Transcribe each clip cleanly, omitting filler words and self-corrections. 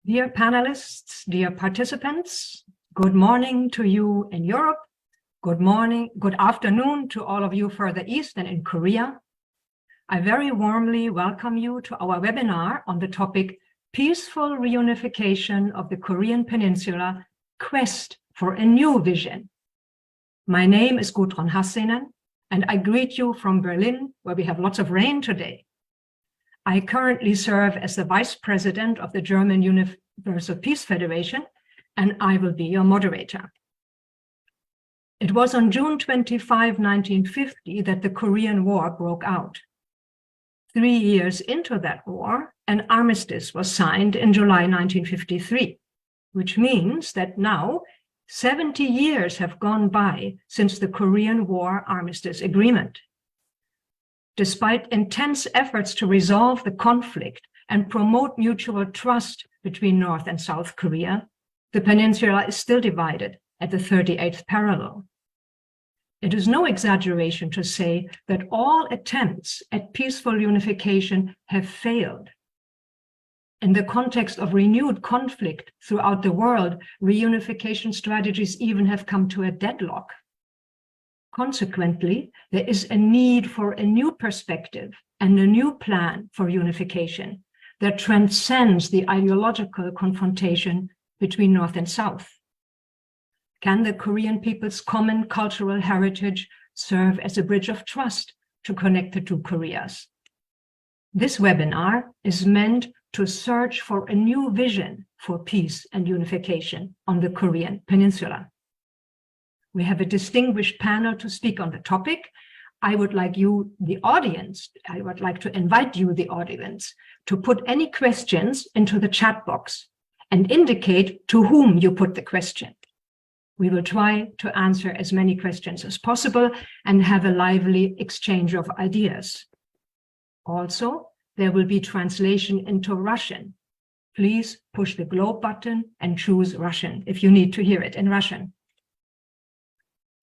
Dear panelists, dear participants, good morning to you in Europe. Good morning, good afternoon to all of you further east and in Korea. I very warmly welcome you to our webinar on the topic Peaceful Reunification of the Korean Peninsula, Quest for a New Vision. My name is Gudrun Hassinen, and I greet you from Berlin, where we have lots of rain today. I currently serve as the Vice President of the German Universal Peace Federation, and I will be your moderator. It was on June 25, 1950, that the Korean War broke out. 3 years into that war, an armistice was signed in July 1953, which means that now 70 years have gone by since the Korean War Armistice Agreement. Despite intense efforts to resolve the conflict and promote mutual trust between North and South Korea, the peninsula is still divided at the 38th parallel. It is no exaggeration to say that all attempts at peaceful unification have failed. In the context of renewed conflict throughout the world, reunification strategies even have come to a deadlock. Consequently, there is a need for a new perspective and a new plan for unification that transcends the ideological confrontation between North and South. Can the Korean people's common cultural heritage serve as a bridge of trust to connect the two Koreas? This webinar is meant to search for a new vision for peace and unification on the Korean Peninsula. We have a distinguished panel to speak on the topic. I would like you, the audience, I would like to invite you, the audience, to put any questions into the chat box and indicate to whom you put the question. We will try to answer as many questions as possible and have a lively exchange of ideas. Also, there will be translation into Russian. Please push the globe button and choose Russian if you need to hear it in Russian.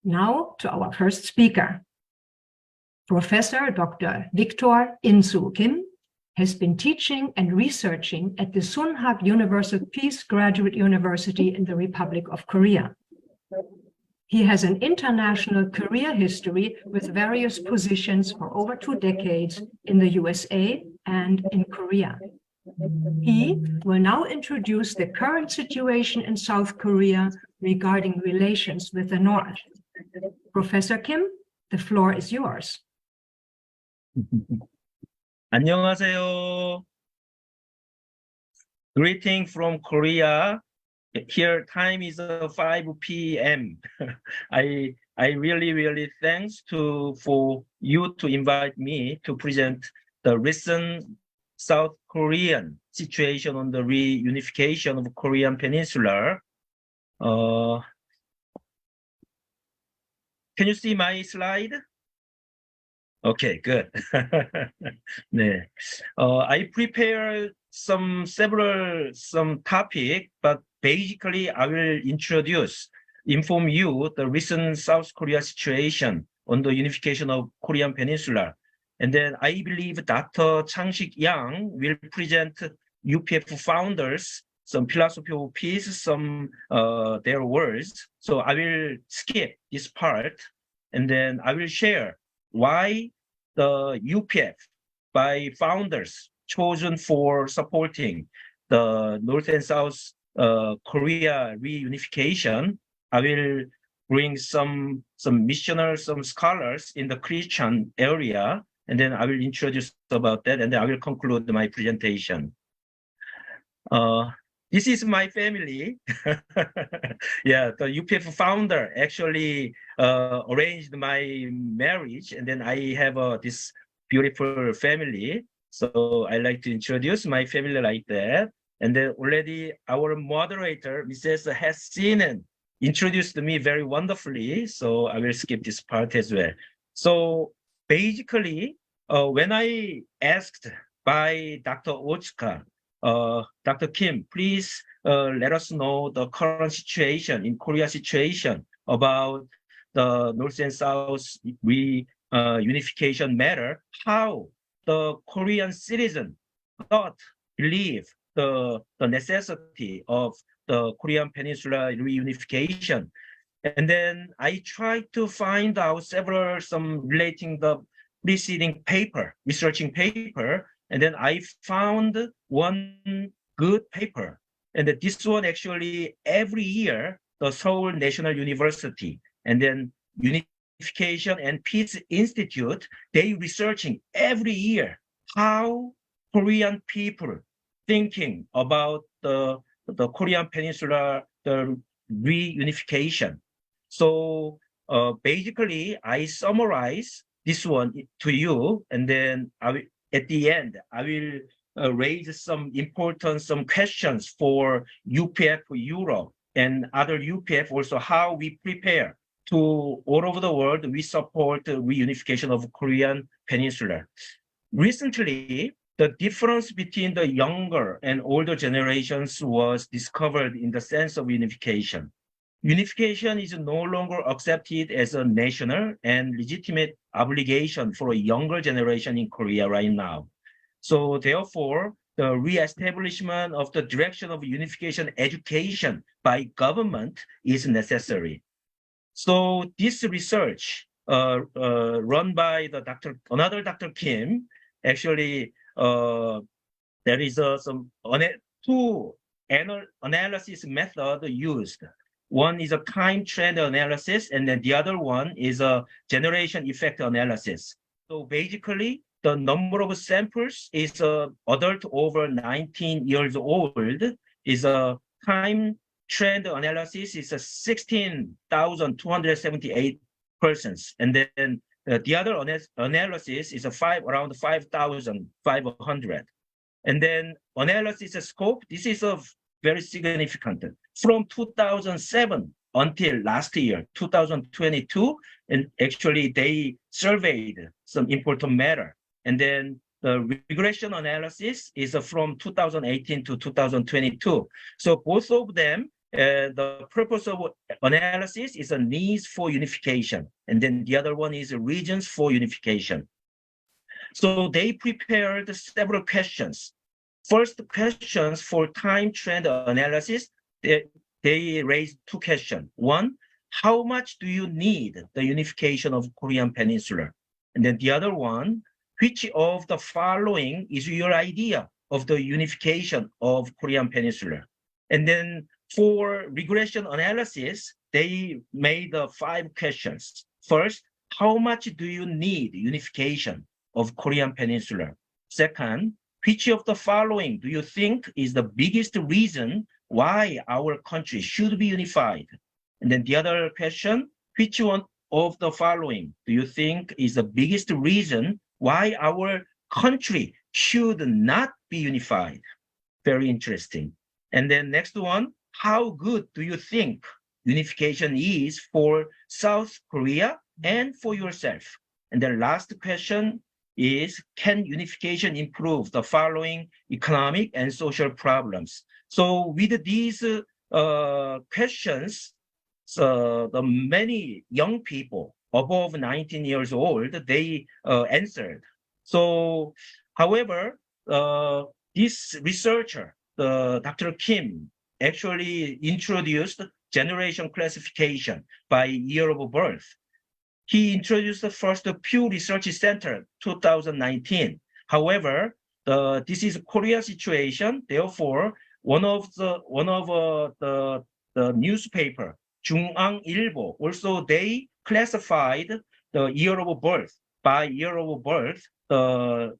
Now to our first speaker. Professor Dr. Victor In-Soo Kim has been teaching and researching at the Sunhak Universal Peace Graduate University in the Republic of Korea. He has an international career history with various positions for over 2 decades in the USA and in Korea. He will now introduce the current situation in South Korea regarding relations with the North. Professor Kim, the floor is yours. 안녕하세요. Greeting from Korea. Here time is 5 p.m. I really thanks for you to invite me to present the recent South Korean situation on the reunification of Korean Peninsula. Can you see my slide? Okay, good. 네. I prepared some topic, but basically I will inform you the recent South Korea situation on the unification of Korean Peninsula. And then I believe Dr. Chang-Sik Yang will present UPF founders, some philosophy of peace, some their words. So I will skip this part, and then I will share why the UPF by founders chosen for supporting the North and South Korea reunification. I will bring some missioners, some scholars in the Christian area, and then I will introduce about that, and then I will conclude my presentation. This is my family. Yeah, the UPF founder actually arranged my marriage, and then I have this beautiful family. So I like to introduce my family like that. And then already our moderator, Mrs. Hassinen, introduced me very wonderfully. So I will skip this part as well. So basically, when I asked by Dr. Otsuka, Dr. Kim, please let us know the current situation in Korea situation about the North and South reunification matter, how the Korean citizen thought, believe the necessity of the Korean Peninsula reunification. And then I tried to find out some relating the preceding paper, researching paper, and then I found one good paper. And this one actually every year, the Seoul National University and then Unification and Peace Institute, they researching every year how Korean people thinking about the Korean Peninsula, the reunification. So basically, I summarize this one to you, and then at the end, I will raise some questions for UPF Europe and other UPF also, how we prepare to all over the world, we support the reunification of Korean Peninsula. Recently, the difference between the younger and older generations was discovered in the sense of unification. Unification is no longer accepted as a national and legitimate obligation for a younger generation in Korea right now. So therefore, the reestablishment of the direction of unification education by government is necessary. So this research run by another Dr. Kim, actually there is two analysis method used. One is a time trend analysis, and then the other one is a generation effect analysis. So basically, the number of samples is adult over 19 years old, is a time trend analysis is 16,278 persons. And then the other analysis is around 5,500. And then analysis scope, this is very significant. From 2007 until last year, 2022, and actually they surveyed some important matter. And then the regression analysis is from 2018 to 2022. So both of them, the purpose of analysis is a needs for unification. And then the other one is regions for unification. So they prepared several questions. First questions for time trend analysis, they raised two questions. One, how much do you need the unification of Korean Peninsula? And then the other one, which of the following is your idea of the unification of Korean Peninsula? And then for regression analysis, they made 5 questions. First, how much do you need unification of Korean Peninsula? Second, which of the following do you think is the biggest reason why our country should be unified? And then the other question, which one of the following do you think is the biggest reason why our country should not be unified? Very interesting. And then next one, how good do you think unification is for South Korea and for yourself? And the last question is, can unification improve the following economic and social problems? So with these questions, the many young people above 19 years old, they answered. So, however, this researcher, Dr. Kim, actually introduced generation classification by year of birth. He introduced the first Pew Research Center 2019. However, this is Korea situation. Therefore, one of the newspaper, 중앙일보, also they classified the year of birth. By year of birth, the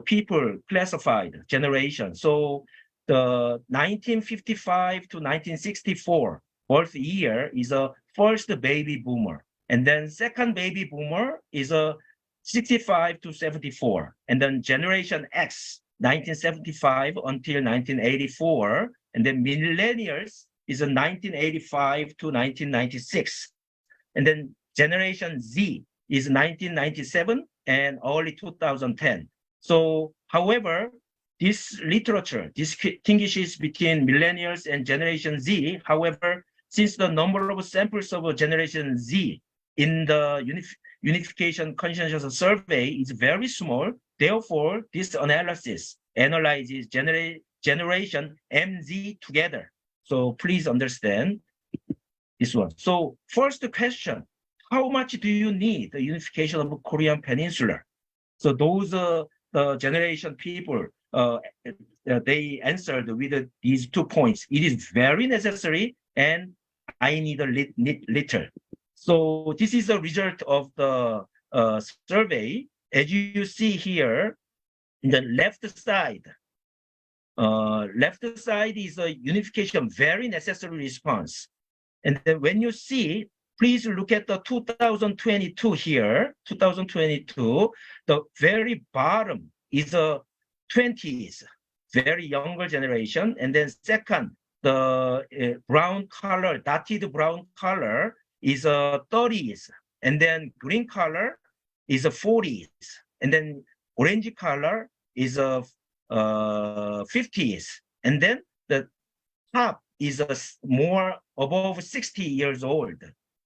people classified generation. So the 1955 to 1964 birth year is a first baby boomer. And then second baby boomer is a 65 to 74. And then generation X, 1975 until 1984. And then millennials is a 1985 to 1996. And then generation Z is 1997 and early 2010. So, however, this literature distinguishes between millennials and generation Z. However, since the number of samples of generation Z in the unification consensus survey is very small, therefore, this analysis analyzes generation MZ together. So please understand this one. So first question, how much do you need the unification of Korean Peninsula? So those generation people, they answered with these 2 points. It is very necessary and I need a little. So this is the result of the survey. As you see here, in the left side is a unification, very necessary response. And then when you see, please look at the 2022 here, 2022, the very bottom is a 20s, very younger generation. And then second, the brown color, dotted brown color is a 30s. And then green color is a 40s. And then orange color is a 50s. And then the top is a more above 60 years old.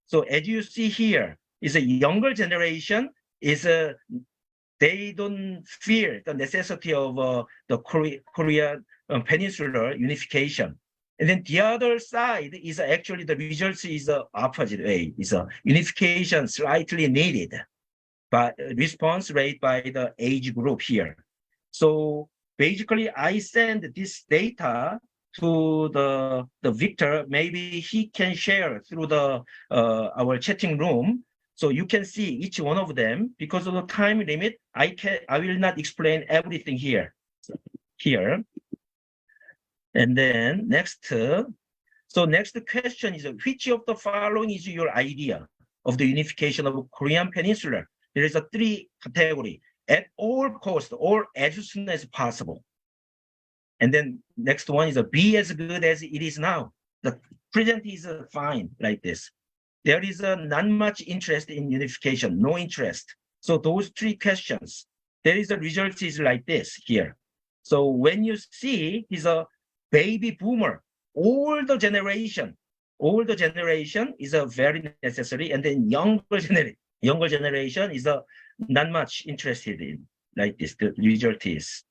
So as you see here, is a younger generation, they don't fear the necessity of the Korean Peninsula unification. And then the other side is actually the results is the opposite way. Is a unification slightly needed, but response rate by the age group here. So basically, I send this data to the Victor. Maybe he can share through the our chatting room, so you can see each one of them. Because of the time limit, I will not explain everything here. And then next, so next question is, which of the following is your idea of the unification of Korean Peninsula? There is a 3 category: at all cost or as soon as possible. And then next one is a be as good as it is now. The present is fine like this. There is not much interest in unification, no interest. So those 3 questions, there is a result is like this here. So when you see is a baby boomer, older generation is a very necessary, and then younger generation is not much interested in like this. The result is,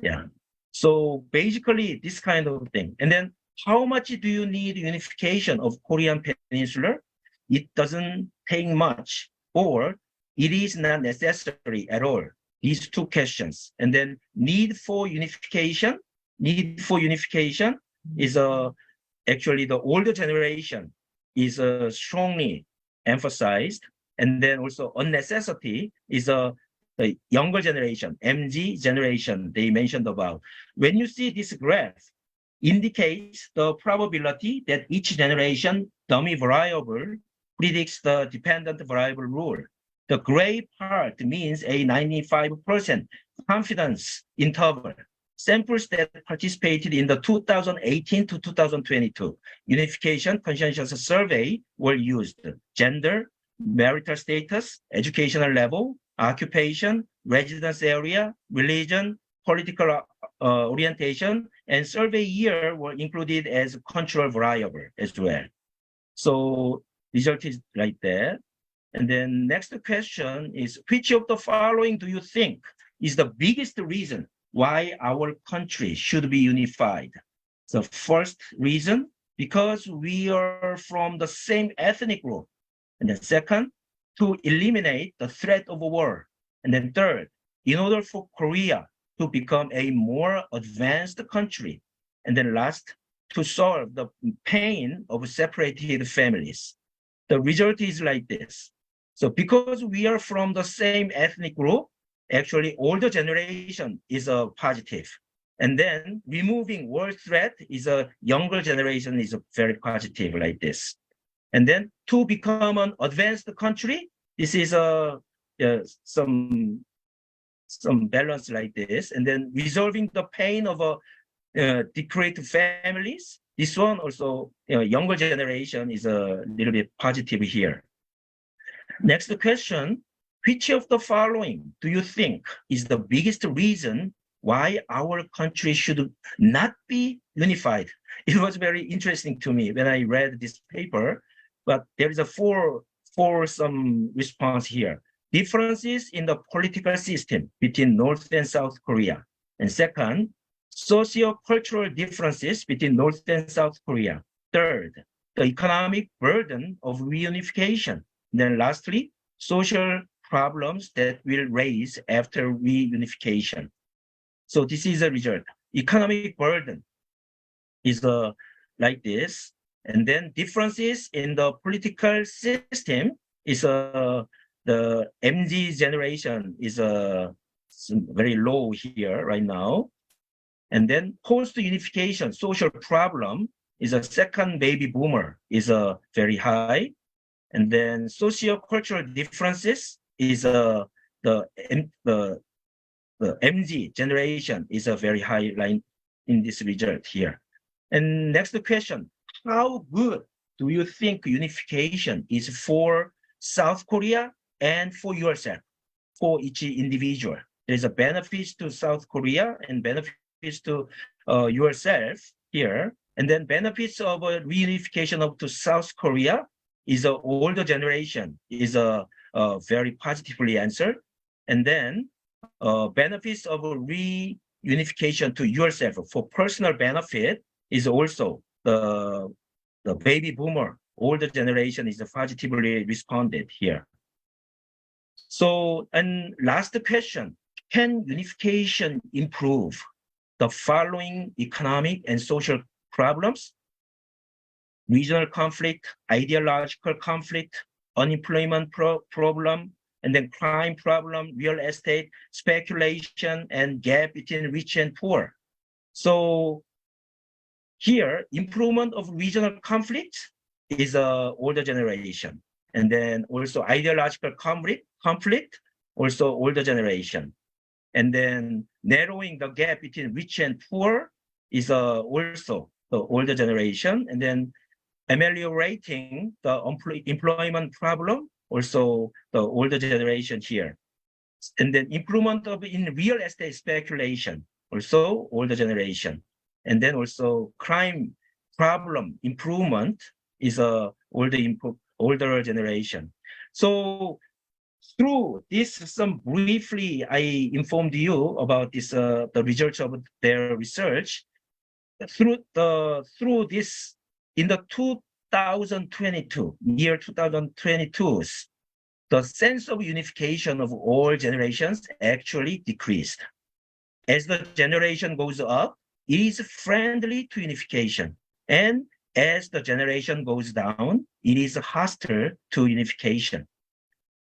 yeah. So basically this kind of thing. And then how much do you need unification of Korean Peninsula? It doesn't take much, or it is not necessary at all. These 2 questions. And then need for unification is actually the older generation is strongly emphasized. And then also unnecessity is the younger generation, MZ generation they mentioned about. When you see this graph, indicates the probability that each generation dummy variable predicts the dependent variable rule. The gray part means a 95% confidence interval. Samples that participated in the 2018 to 2022 unification consensus survey were used: gender, marital status, educational level, occupation, residence area, religion, political orientation, and survey year were included as control variable as well. So result is like that. And then next question is, which of the following do you think is the biggest reason why our country should be unified? The first reason, because we are from the same ethnic group. And then second, to eliminate the threat of war. And then third, in order for Korea to become a more advanced country. And then last, to solve the pain of separated families. The result is like this. So because we are from the same ethnic group, actually older generation is a positive. And then removing war threat is a younger generation is a very positive like this. And then to become an advanced country, this is some balance like this. And then resolving the pain of decreased families. This one also, younger generation is a little bit positive here. Next question, which of the following do you think is the biggest reason why our country should not be unified? It was very interesting to me when I read this paper, but there is a four some response here. Differences in the political system between North and South Korea. And second, socio-cultural differences between North and South Korea. Third, the economic burden of reunification. Then lastly, social problems that will raise after reunification. So this is a result. Economic burden is like this. And then differences in the political system is the MZ generation is very low here right now. And then post-unification social problem is a second baby boomer is very high. And then socio-cultural differences is the MZ generation is a very high line in this result here. And next question, how good do you think unification is for South Korea and for yourself, for each individual? There's a benefits to South Korea and benefits to yourself here. And then benefits of reunification of to South Korea is the older generation is very positively answered. And then benefits of reunification to yourself for personal benefit is also the baby boomer, older generation is positively responded here. So, and last question, can unification improve the following economic and social problems? Regional conflict, ideological conflict, unemployment problem, and then crime problem, real estate, speculation, and gap between rich and poor. So here, improvement of regional conflict is older generation. And then also ideological conflict, also older generation. And then narrowing the gap between rich and poor is also the older generation. And then ameliorating the employment problem, also the older generation here. And then improvement of in real estate speculation, also older generation. And then also crime problem improvement is older generation. So through this, some briefly, I informed you about this the results of their research. Through this, in the 2022, year 2022, the sense of unification of all generations actually decreased. As the generation goes up, it is friendly to unification. And as the generation goes down, it is hostile to unification.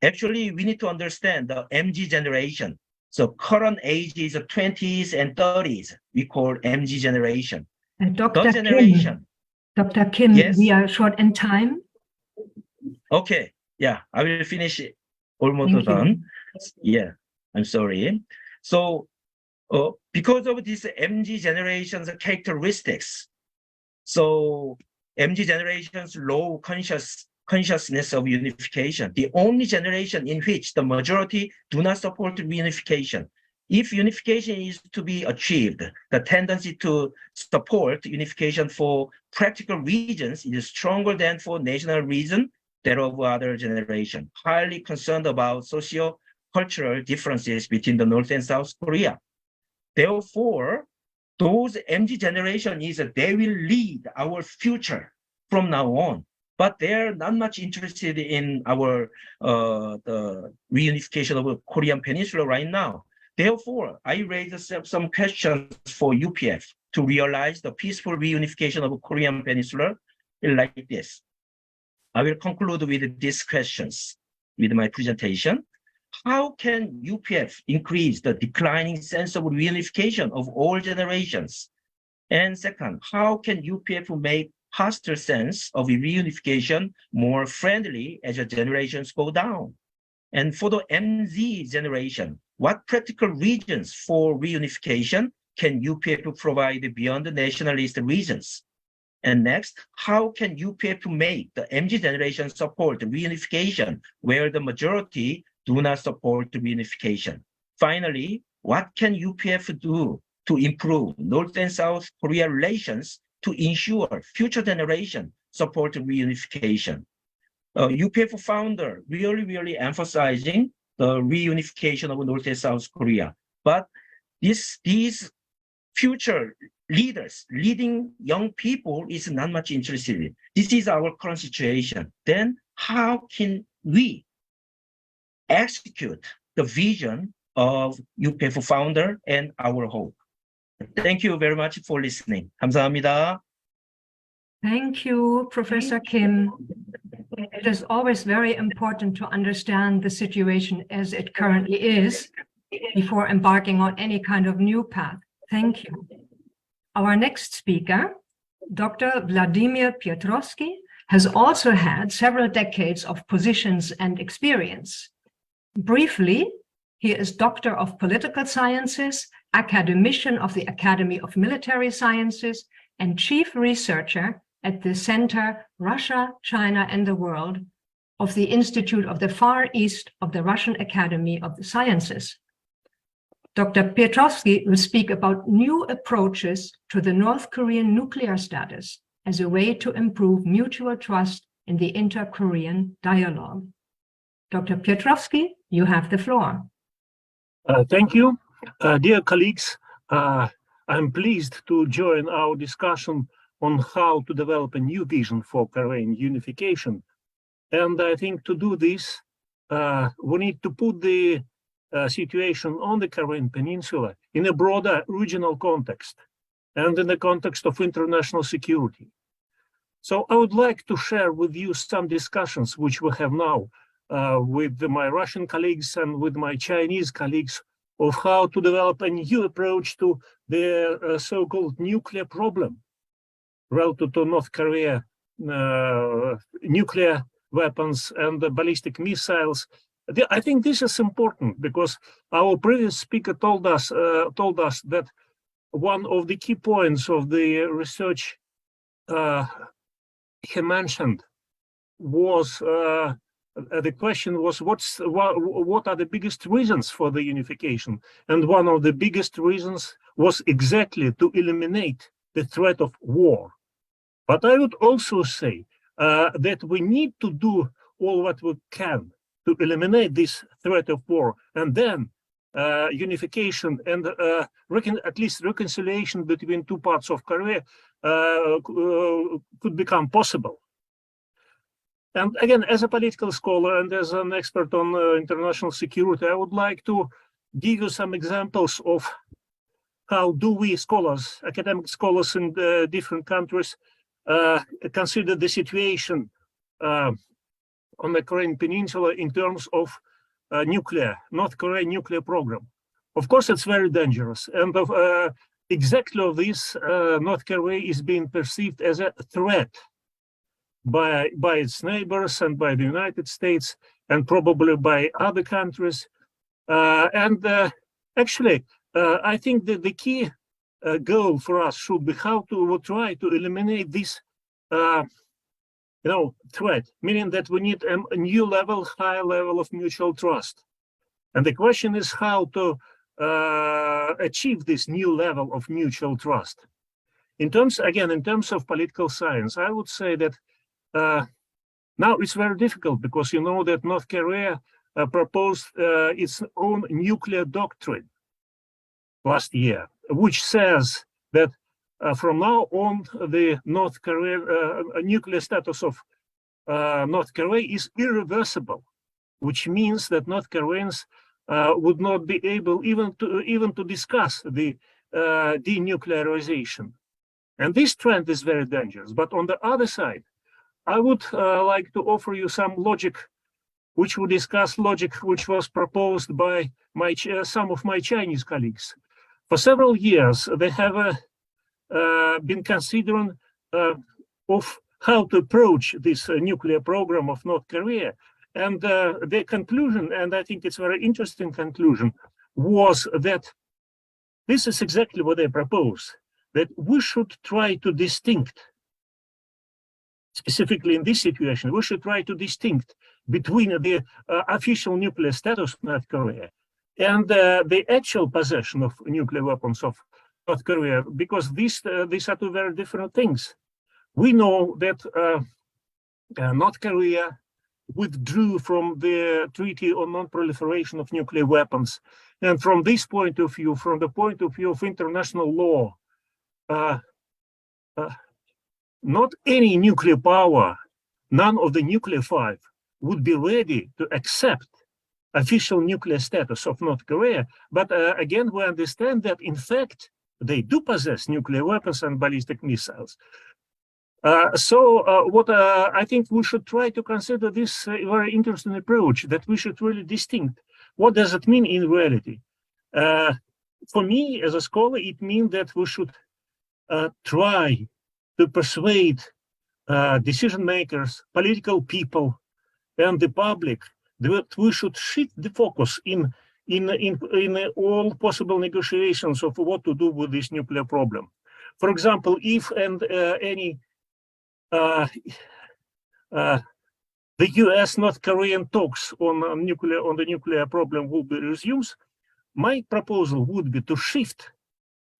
Actually, we need to understand the MZ generation. So current age is 20s and 30s. We call MZ generation. Dr. Generation. Dr. Kim, yes? We are short in time. Okay, yeah, I will finish it. Almost done. Yeah, I'm sorry. So because of this MZ generation's characteristics, so MZ generation's low consciousness of unification, the only generation in which the majority do not support reunification. If unification is to be achieved, the tendency to support unification for practical reasons is stronger than for national reason, that of other generation, highly concerned about socio-cultural differences between the North and South Korea. Therefore, those MZ generation is they will lead our future from now on, but they're not much interested in our the reunification of Korean Peninsula right now. Therefore, I raised some questions for UPF to realize the peaceful reunification of Korean Peninsula like this. I will conclude with these questions with my presentation. How can UPF increase the declining sense of reunification of all generations? And second, how can UPF make hostile sense of reunification more friendly as the generations go down? And for the MZ generation, what practical reasons for reunification can UPF provide beyond the nationalist reasons? And next, how can UPF make the MZ generation support reunification where the majority do not support reunification? Finally, what can UPF do to improve North and South Korea relations to ensure future generation support reunification? UPF founder really emphasizing the reunification of North and South Korea. But these future leaders, leading young people is not much interested in. This is our current situation. Then how can we execute the vision of UPF founder and our hope? Thank you very much for listening. 감사합니다. Thank you, Professor Kim. It is always very important to understand the situation as it currently is before embarking on any kind of new path. Thank you. Our next speaker, Dr. Vladimir Piotrowski, has also had several decades of positions and experience. Briefly, he is Doctor of Political Sciences, academician of the Academy of Military Sciences, and chief researcher at the Center Russia, China, and the World of the Institute of the Far East of the Russian Academy of the Sciences. Dr. Piotrowski will speak about new approaches to the North Korean nuclear status as a way to improve mutual trust in the inter-Korean dialogue. Dr. Piotrowski, you have the floor. Thank you. Dear colleagues, I'm pleased to join our discussion on how to develop a new vision for Korean unification. And I think to do this, we need to put the situation on the Korean Peninsula in a broader regional context and in the context of international security. So I would like to share with you some discussions which we have now with my Russian colleagues and with my Chinese colleagues of how to develop a new approach to the so-called nuclear problem relative to North Korea, nuclear weapons and the ballistic missiles. I think this is important because our previous speaker told us that one of the key points of the research he mentioned was the question was what are the biggest reasons for the unification, and one of the biggest reasons was exactly to eliminate the threat of war. But I would also say that we need to do all what we can to eliminate this threat of war, and then unification and at least reconciliation between two parts of Korea could become possible. And again, as a political scholar and as an expert on international security, I would like to give you some examples of how do we scholars, academic scholars in different countries, consider the situation on the Korean Peninsula in terms of North Korean nuclear program. Of course, it's very dangerous. And exactly of this, North Korea is being perceived as a threat by its neighbors and by the United States and probably by other countries. Actually, I think that the key goal for us should be how to try to eliminate this threat, meaning that we need a new level, higher level of mutual trust. And the question is how to achieve this new level of mutual trust. In terms of political science, I would say that now it's very difficult because you know that North Korea proposed its own nuclear doctrine last year, which says that from now on, the North Korea nuclear status of North Korea is irreversible, which means that North Koreans would not be able even to discuss the denuclearization. And this trend is very dangerous. But on the other side, I would like to offer you some logic, which we discuss logic which was proposed by some of my Chinese colleagues. For several years, they have been considering of how to approach this nuclear program of North Korea. And the conclusion, and I think it's a very interesting conclusion, was that this is exactly what they propose, that we should try to distinct, specifically in this situation, we should try to distinct between the official nuclear status of North Korea and the actual possession of nuclear weapons of North Korea, because these are two very different things. We know that North Korea withdrew from the Treaty on Non-Proliferation of Nuclear Weapons. And from this point of view, from the point of view of international law, not any nuclear power, none of the nuclear five, would be ready to accept official nuclear status of North Korea. But again, we understand that, in fact, they do possess nuclear weapons and ballistic missiles. What I think we should try to consider this very interesting approach, that we should really distinct. What does it mean in reality? For me, as a scholar, it means that we should try to persuade decision makers, political people, and the public that we should shift the focus in all possible negotiations of what to do with this nuclear problem. For example, if the US-North Korean talks on the nuclear problem will be resumed, my proposal would be to shift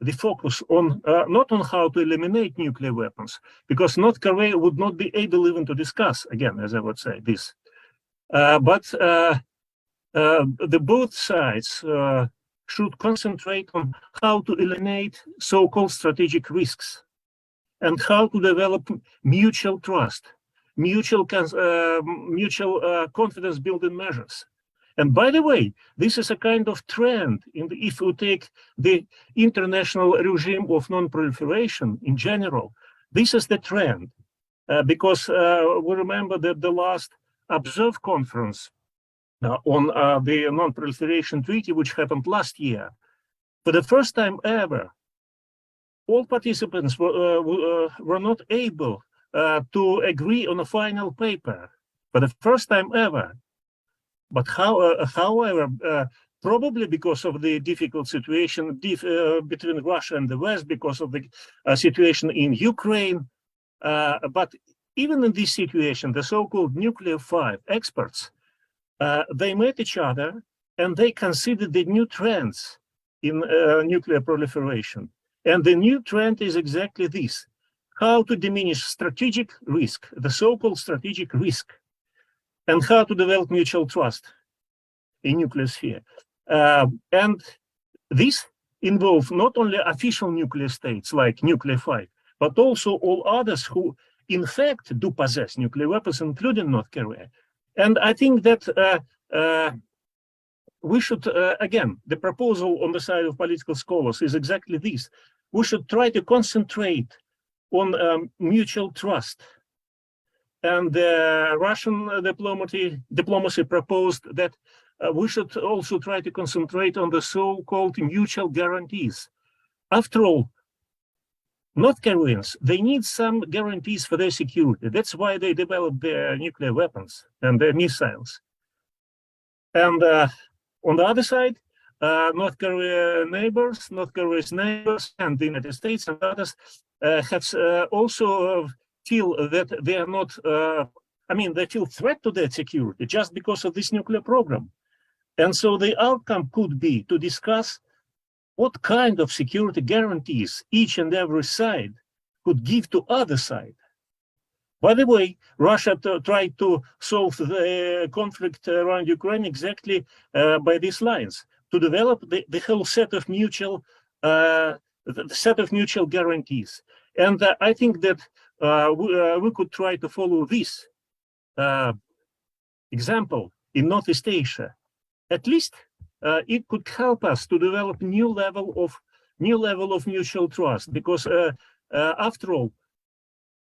the focus on not on how to eliminate nuclear weapons, because North Korea would not be able even to discuss, again, as I would say, this. But the both sides should concentrate on how to eliminate so-called strategic risks and how to develop mutual trust, mutual confidence building measures. And by the way, this is a kind of trend if you take the international regime of non-proliferation in general. This is the trend, because we remember that the last observed conference on the non-proliferation treaty, which happened last year, for the first time ever, all participants were not able to agree on a final paper for the first time ever. But however, probably because of the difficult situation between Russia and the West, because of the situation in Ukraine, but even in this situation, the so-called nuclear five experts, they met each other and they considered the new trends in nuclear proliferation. And the new trend is exactly this: how to diminish strategic risk, the so-called strategic risk, and how to develop mutual trust in nuclear sphere. And this involves not only official nuclear states like nuclear five, but also all others who, in fact, do possess nuclear weapons, including North Korea. And I think that we should, again, the proposal on the side of political scholars is exactly this. We should try to concentrate on mutual trust. And Russian diplomacy proposed that we should also try to concentrate on the so-called mutual guarantees. After all, North Koreans, they need some guarantees for their security. That's why they developed their nuclear weapons and their missiles. And on the other side, North Korea's neighbors, and the United States and others have also feel that they are not, they feel threat to their security just because of this nuclear program. And so the outcome could be to discuss what kind of security guarantees each and every side could give to other side. By the way, Russia tried to solve the conflict around Ukraine exactly by these lines, to develop the whole set of mutual guarantees. And I think that we could try to follow this example in Northeast Asia. At least it could help us to develop new level of mutual trust, because after all,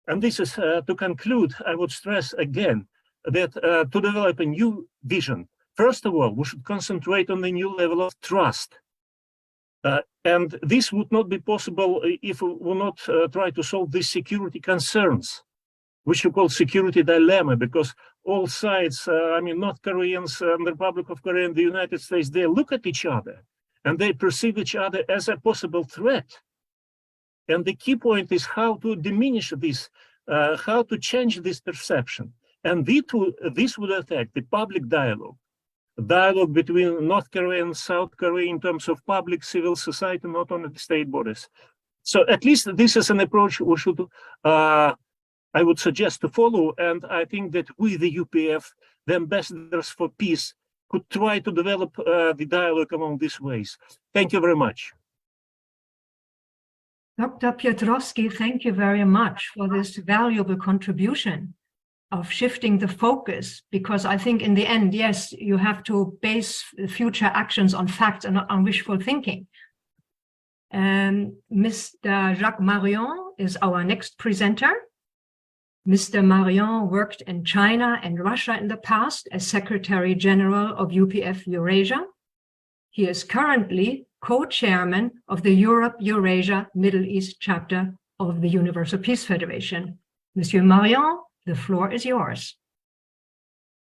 and this is to conclude, I would stress again that to develop a new vision, first of all, we should concentrate on the new level of trust. And this would not be possible if we will not try to solve these security concerns, which you call security dilemma, because all sides, North Koreans, the Republic of Korea and the United States, they look at each other and they perceive each other as a possible threat. And the key point is how to diminish this, how to change this perception. And this would affect the public dialogue between North Korea and South Korea in terms of public civil society, not only the state bodies. So at least this is an approach we should, I would suggest to follow. And I think that we, the UPF, the ambassadors for peace could try to develop the dialogue along these ways. Thank you very much. Dr. Piotrowski, thank you very much for this valuable contribution of shifting the focus, because I think in the end, yes, you have to base future actions on facts and not on wishful thinking. Mr. Jacques Marion is our next presenter. Mr. Marion worked in China and Russia in the past as Secretary General of UPF Eurasia. He is currently co-chairman of the Europe-Eurasia Middle East chapter of the Universal Peace Federation. Monsieur Marion, the floor is yours.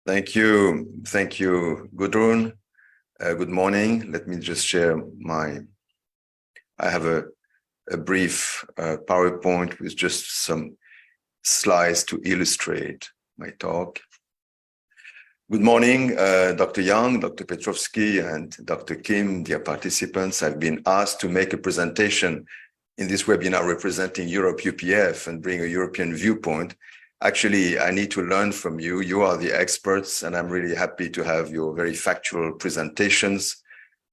Thank you. Thank you, Gudrun. Good morning. Let me just share I have a brief PowerPoint with just some slides to illustrate my talk. Good morning, Dr. Young, Dr. Petrovsky, and Dr. Kim, dear participants. I've been asked to make a presentation in this webinar representing Europe UPF and bring a European viewpoint. Actually, I need to learn from you. You are the experts, and I'm really happy to have your very factual presentations.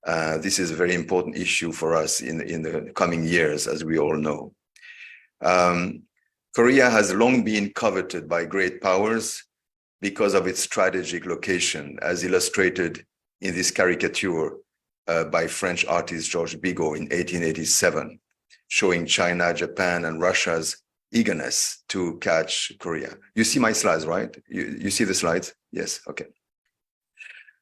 This is a very important issue for us in the coming years, as we all know. Korea has long been coveted by great powers because of its strategic location, as illustrated in this caricature by French artist Georges Bigot in 1887, showing China, Japan, and Russia's eagerness to catch Korea. You see my slides, right? You see the slides? Yes, okay.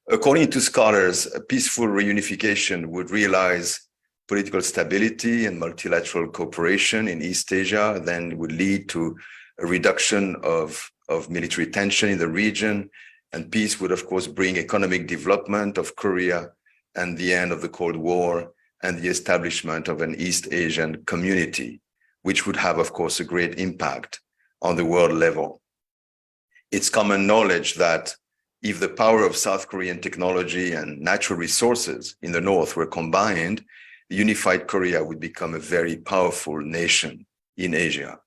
According to scholars, a peaceful reunification would realize political stability and multilateral cooperation in East Asia, then would lead to a reduction of military tension in the region, and peace would, of course, bring economic development of Korea and the end of the Cold War and the establishment of an East Asian community, which would have, of course, a great impact on the world level. It's common knowledge that if the power of South Korean technology and natural resources in the North were combined, the unified Korea would become a very powerful nation in Asia.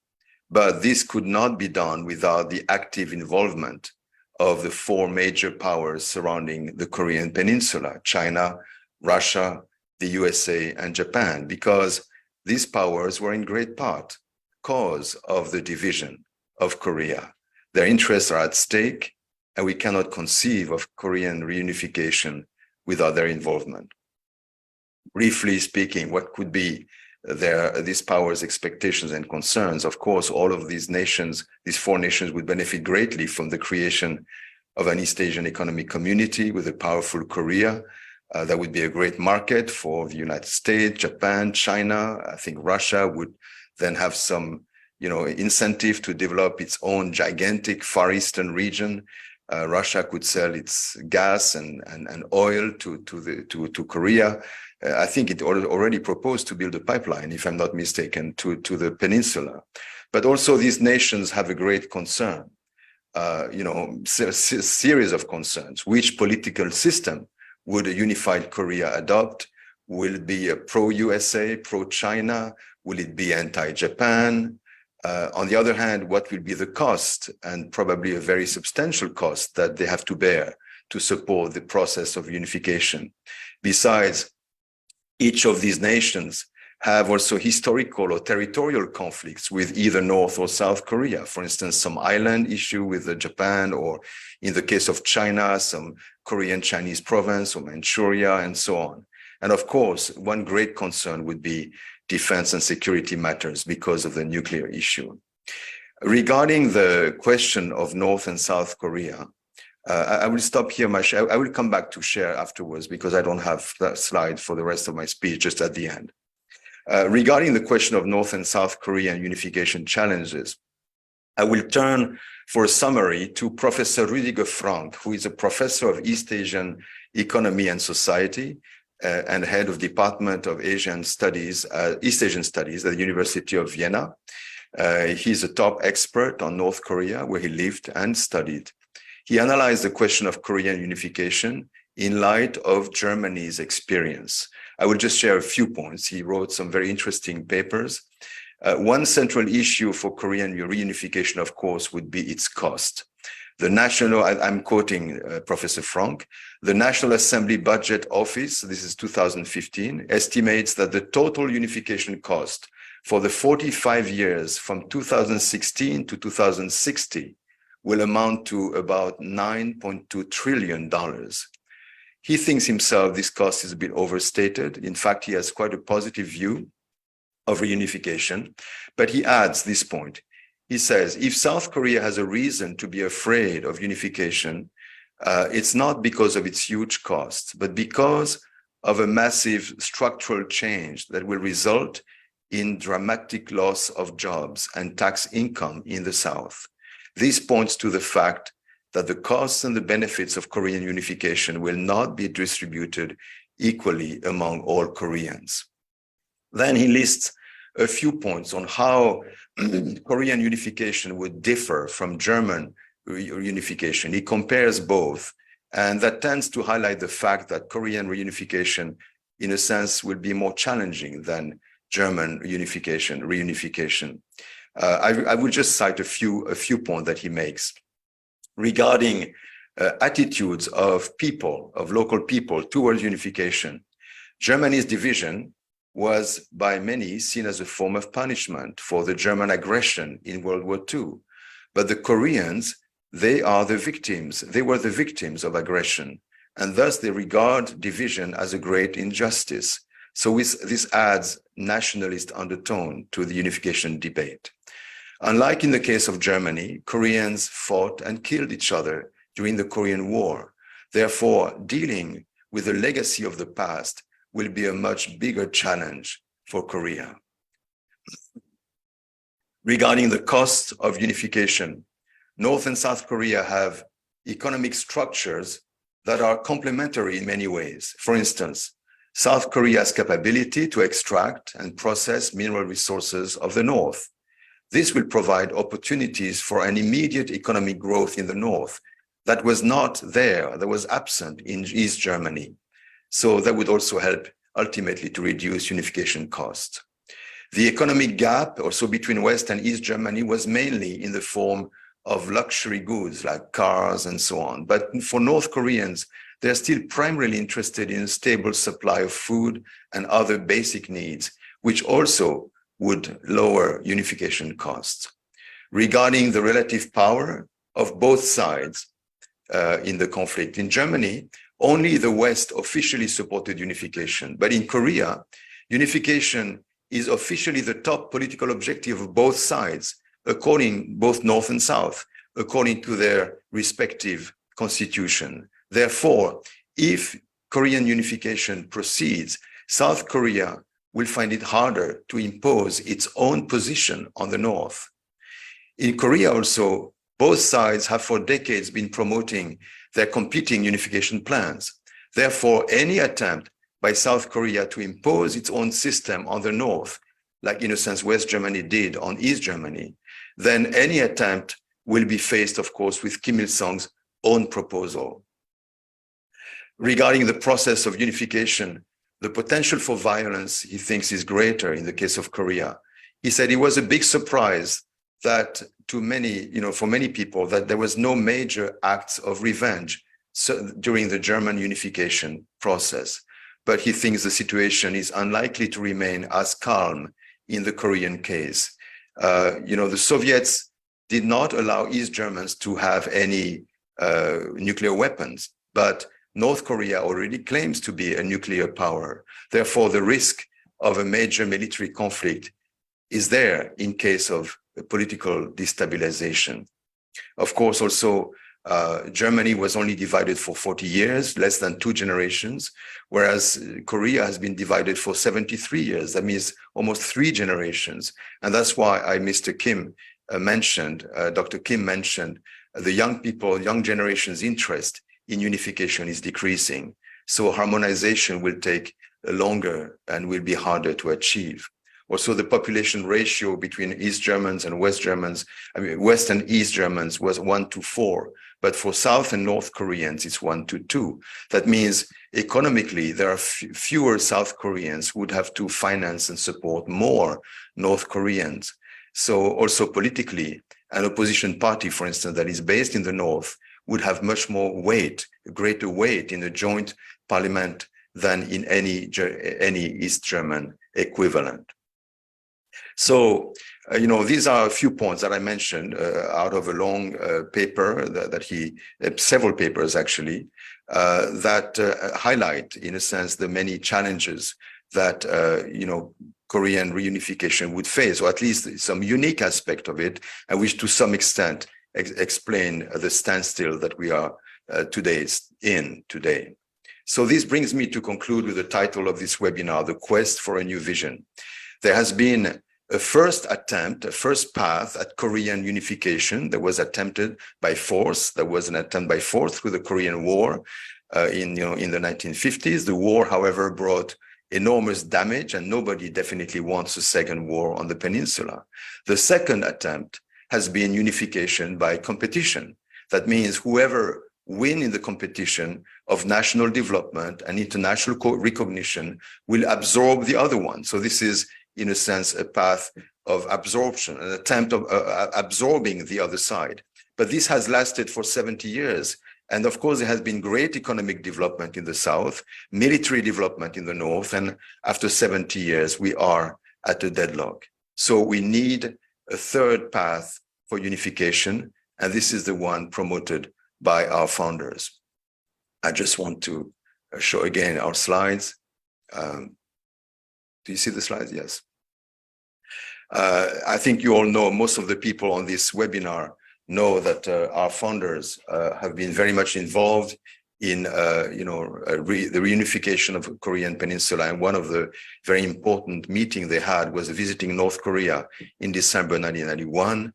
But this could not be done without the active involvement of the four major powers surrounding the Korean Peninsula: China, Russia, the USA, and Japan, because these powers were in great part cause of the division of Korea. Their interests are at stake, and we cannot conceive of Korean reunification without their involvement. Briefly speaking, what could be these powers' expectations and concerns? Of course, all of these nations, these four nations, would benefit greatly from the creation of an East Asian economic community with a powerful Korea. That would be a great market for the United States, Japan, China. I think Russia would then have some, incentive to develop its own gigantic Far Eastern region. Russia could sell its gas and oil to Korea. I think it already proposed to build a pipeline, if I'm not mistaken, to the peninsula. But also these nations have a great concern, series of concerns. Which political system would a unified Korea adopt? Will it be a pro-USA, pro-China? Will it be anti-Japan? On the other hand, what will be the cost, and probably a very substantial cost, that they have to bear to support the process of unification? Besides, each of these nations have also historical or territorial conflicts with either North or South Korea. For instance, some island issue with Japan, or in the case of China, some Korean Chinese province or Manchuria, and so on. And of course, one great concern would be defense and security matters because of the nuclear issue. Regarding the question of North and South Korea, I will stop here. I will come back to share afterwards because I don't have that slide for the rest of my speech, just at the end. Regarding the question of North and South Korean unification challenges, I will turn for a summary to Professor Rüdiger Frank, who is a professor of East Asian Economy and Society and head of Department of Asian Studies, East Asian Studies at the University of Vienna. He's a top expert on North Korea, where he lived and studied. He analyzed the question of Korean unification in light of Germany's experience. I will just share a few points. He wrote some very interesting papers. One central issue for Korean reunification, of course, would be its cost. I'm quoting Professor Frank, the National Assembly Budget Office, this is 2015, estimates that the total unification cost for the 45 years from 2016 to 2060 will amount to about $9.2 trillion. He thinks himself this cost is a bit overstated. In fact, he has quite a positive view of reunification, but he adds this point. He says, if South Korea has a reason to be afraid of unification, it's not because of its huge costs, but because of a massive structural change that will result in dramatic loss of jobs and tax income in the South. This points to the fact that the costs and the benefits of Korean unification will not be distributed equally among all Koreans. Then he lists a few points on how Korean unification would differ from German reunification. He compares both, and that tends to highlight the fact that Korean reunification, in a sense, will be more challenging than German reunification. I will just cite a few points that he makes regarding attitudes of people, of local people towards unification. Germany's division was by many seen as a form of punishment for the German aggression in World War II. But the Koreans, they are the victims. They were the victims of aggression, and thus they regard division as a great injustice. So this adds nationalist undertone to the unification debate. Unlike in the case of Germany, Koreans fought and killed each other during the Korean War. Therefore, dealing with the legacy of the past will be a much bigger challenge for Korea. Regarding the cost of unification, North and South Korea have economic structures that are complementary in many ways. For instance, South Korea's capability to extract and process mineral resources of the North. This will provide opportunities for an immediate economic growth in the North that was not there, that was absent in East Germany. So that would also help ultimately to reduce unification costs. The economic gap also between West and East Germany was mainly in the form of luxury goods like cars and so on. But for North Koreans, they're still primarily interested in a stable supply of food and other basic needs, which also would lower unification costs. Regarding the relative power of both sides in the conflict, in Germany, only the West officially supported unification. But in Korea, unification is officially the top political objective of both sides, according both North and South, according to their respective constitution. Therefore, if Korean unification proceeds, South Korea will find it harder to impose its own position on the North. In Korea also, both sides have for decades been promoting their competing unification plans. Therefore, any attempt by South Korea to impose its own system on the North, like in a sense West Germany did on East Germany, then any attempt will be faced, of course, with Kim Il-sung's own proposal. Regarding the process of unification, the potential for violence, he thinks, is greater in the case of Korea. He said it was a big surprise that to many, for many people, that there was no major acts of revenge during the German unification process. But he thinks the situation is unlikely to remain as calm in the Korean case. The Soviets did not allow East Germans to have any nuclear weapons, but North Korea already claims to be a nuclear power. Therefore, the risk of a major military conflict is there in case of political destabilization. Of course, also, Germany was only divided for 40 years, less than 2 generations, whereas Korea has been divided for 73 years. That means almost 3 generations. And that's why Dr. Kim mentioned the young generation's interest in unification is decreasing. So harmonization will take longer and will be harder to achieve. Also, the population ratio between East Germans and West Germans, West and East Germans was 1:4, but for South and North Koreans, it's 1:2. That means economically, there are fewer South Koreans who would have to finance and support more North Koreans. So also politically, an opposition party, for instance, that is based in the north would have much more weight, greater weight in a joint parliament than in any East German equivalent. So, these are a few points that I mentioned out of a long paper that several papers actually, that highlight, in a sense, the many challenges that, Korean reunification would face, or at least some unique aspect of it, and which to some extent explain the standstill that we are today. So this brings me to conclude with the title of this webinar, The Quest for a New Vision. There has been a first attempt, a first path at Korean unification that was attempted by force. There was an attempt by force through the Korean War in the 1950s. The war, however, brought enormous damage, and nobody definitely wants a second war on the peninsula. The second attempt has been unification by competition. That means whoever win in the competition of national development and international recognition will absorb the other one. So this is, in a sense, a path of absorption, an attempt of absorbing the other side. But this has lasted for 70 years. And of course, there has been great economic development in the south, military development in the north, and after 70 years, we are at a deadlock. So we need a third path for unification, and this is the one promoted by our founders. I just want to show again our slides. Do you see the slides? Yes. I think you all know, most of the people on this webinar know that our founders have been very much involved in the reunification of the Korean Peninsula. And one of the very important meetings they had was visiting North Korea in December 1991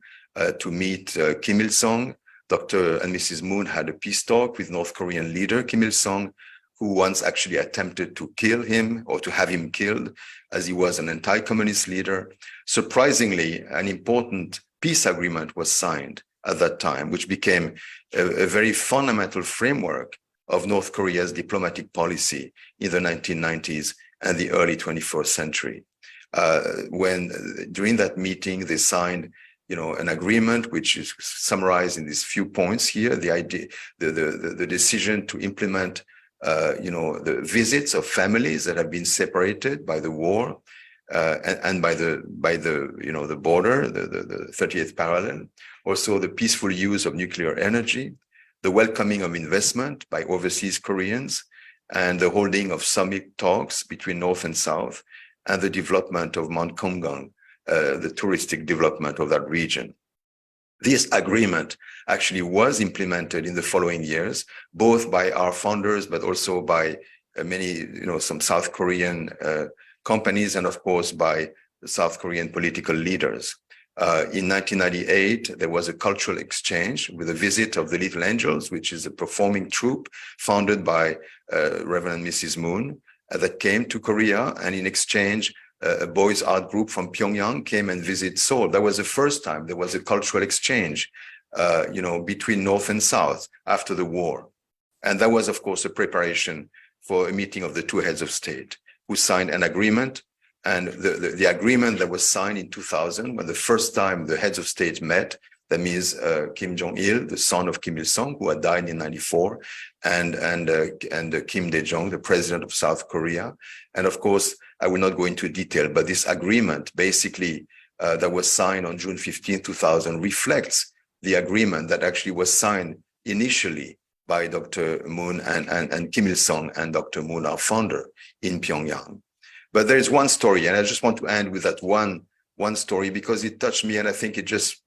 to meet Kim Il-sung. Dr. and Mrs. Moon had a peace talk with North Korean leader Kim Il-sung, who once actually attempted to kill him or to have him killed, as he was an anti-communist leader. Surprisingly, an important peace agreement was signed at that time, which became a very fundamental framework of North Korea's diplomatic policy in the 1990s and the early 21st century. During that meeting, they signed, an agreement which is summarized in these few points here: the decision to implement, the visits of families that have been separated by the war and by the border, the 30th parallel. Also, the peaceful use of nuclear energy, the welcoming of investment by overseas Koreans, and the holding of summit talks between North and South, and the development of Mount Kumgang, the touristic development of that region. This agreement actually was implemented in the following years, both by our founders, but also by many, some South Korean companies, and of course by the South Korean political leaders. In 1998, there was a cultural exchange with a visit of the Little Angels, which is a performing troupe founded by Reverend Mrs. Moon that came to Korea, and in exchange, a boys' art group from Pyongyang came and visited Seoul. That was the first time there was a cultural exchange, between North and South after the war. And that was, of course, a preparation for a meeting of the two heads of state who signed an agreement. And the agreement that was signed in 2000, when the first time the heads of state met, that means Kim Jong-il, the son of Kim Il-sung, who had died in 1994, and Kim Dae-jung, the president of South Korea. And of course, I will not go into detail, but this agreement basically that was signed on June 15, 2000 reflects the agreement that actually was signed initially by Dr. Moon and Kim Il-sung and Dr. Moon, our founder, in Pyongyang. But there is one story, and I just want to end with that one story because it touched me, and I think it just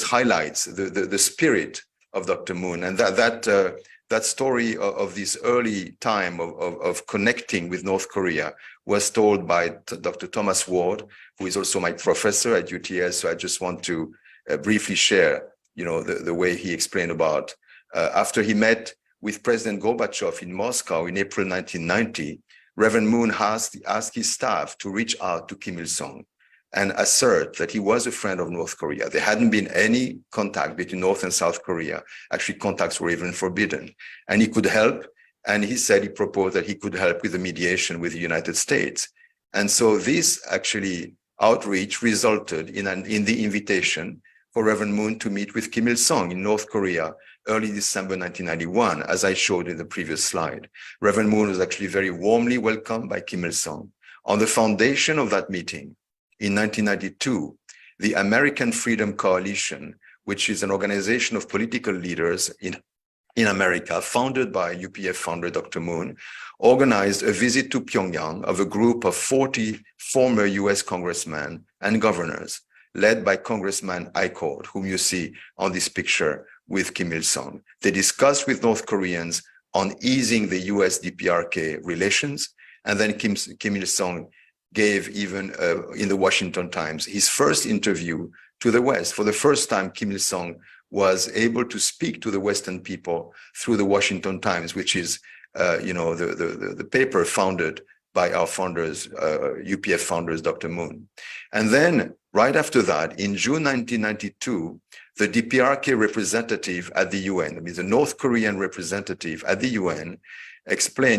highlights the spirit of Dr. Moon, and that story of this early time of connecting with North Korea was told by Dr. Thomas Ward, who is also my professor at UTS. So I just want to briefly share, the way he explained about after he met with President Gorbachev in Moscow in April 1990. Reverend Moon asked his staff to reach out to Kim Il-sung and assert that he was a friend of North Korea. There hadn't been any contact between North and South Korea. Actually, contacts were even forbidden. And he could help. And he proposed that he could help with the mediation with the United States. And so this actually outreach resulted in the invitation for Reverend Moon to meet with Kim Il-sung in North Korea early December 1991, as I showed in the previous slide. Reverend Moon was actually very warmly welcomed by Kim Il-sung. On the foundation of that meeting, in 1992, the American Freedom Coalition, which is an organization of political leaders in America, founded by UPF founder Dr. Moon, organized a visit to Pyongyang of a group of 40 former US congressmen and governors, led by Congressman Eichord, whom you see on this picture with Kim Il-sung. They discussed with North Koreans on easing the US-DPRK relations, and then Kim Il-sung gave even in the Washington Times his first interview to the West. For the first time, Kim Il-sung was able to speak to the Western people through the Washington Times, which is the paper founded by our founders, UPF founders, Dr. Moon. And then right after that, in June 1992, the DPRK representative at the UN, I mean, the North Korean representative at the UN,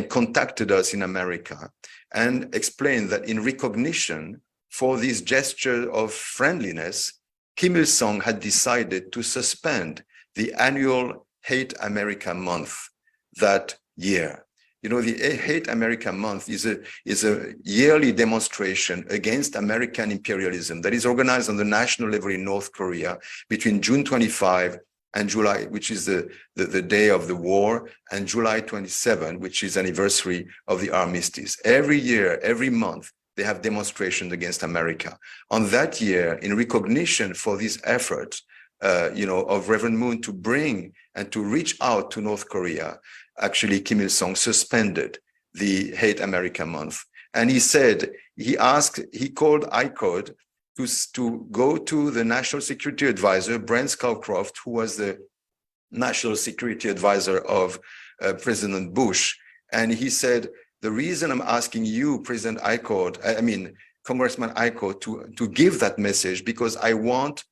contacted us in America and explained that in recognition for this gesture of friendliness, Kim Il-sung had decided to suspend the annual Hate America Month that year. You know, the Hate America Month is a yearly demonstration against American imperialism that is organized on the national level in North Korea between June 25 and July, which is the day of the war, and July 27, which is anniversary of the armistice. Every year, every month, they have demonstrations against America. On that year, in recognition for these efforts, of Reverend Moon to bring and to reach out to North Korea, actually Kim Il-sung suspended the Hate America Month. And he called Eichord to go to the National Security Advisor, Brent Scowcroft, who was the National Security Advisor of President Bush. And he said, the reason I'm asking you, President Eichord, Congressman Eichord, to give that message, because I want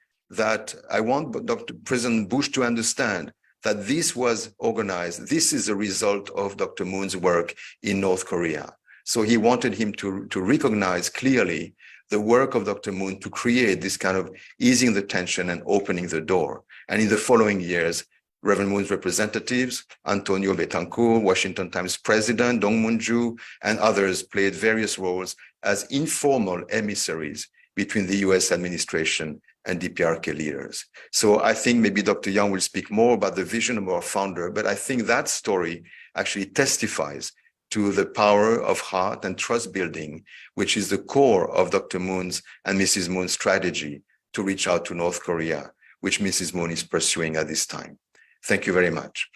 President Bush to understand that this was organized. This is a result of Dr. Moon's work in North Korea. So he wanted him to recognize clearly the work of Dr. Moon to create this kind of easing the tension and opening the door. And in the following years, Reverend Moon's representatives, Antonio Betancourt, Washington Times president, Dong Moon-ju, and others played various roles as informal emissaries between the US administration and DPRK leaders. So I think maybe Dr. Young will speak more about the vision of our founder, but I think that story actually testifies to the power of heart and trust building, which is the core of Dr. Moon's and Mrs. Moon's strategy to reach out to North Korea, which Mrs. Moon is pursuing at this time. Thank you very much.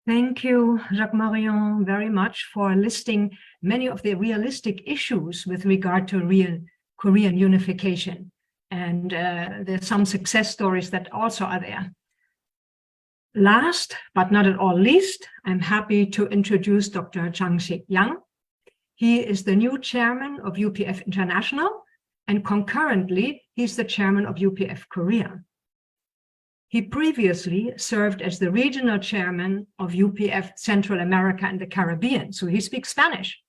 Thank you, Jacques-Marion, very much for listing many of the realistic issues with regard to real Korean unification. And there's some success stories that also are there. Last, but not at all least, I'm happy to introduce Dr. Chang-Sik Yang. He is the new chairman of UPF International, and concurrently, he's the chairman of UPF Korea. He previously served as the regional chairman of UPF Central America and the Caribbean, so he speaks Spanish.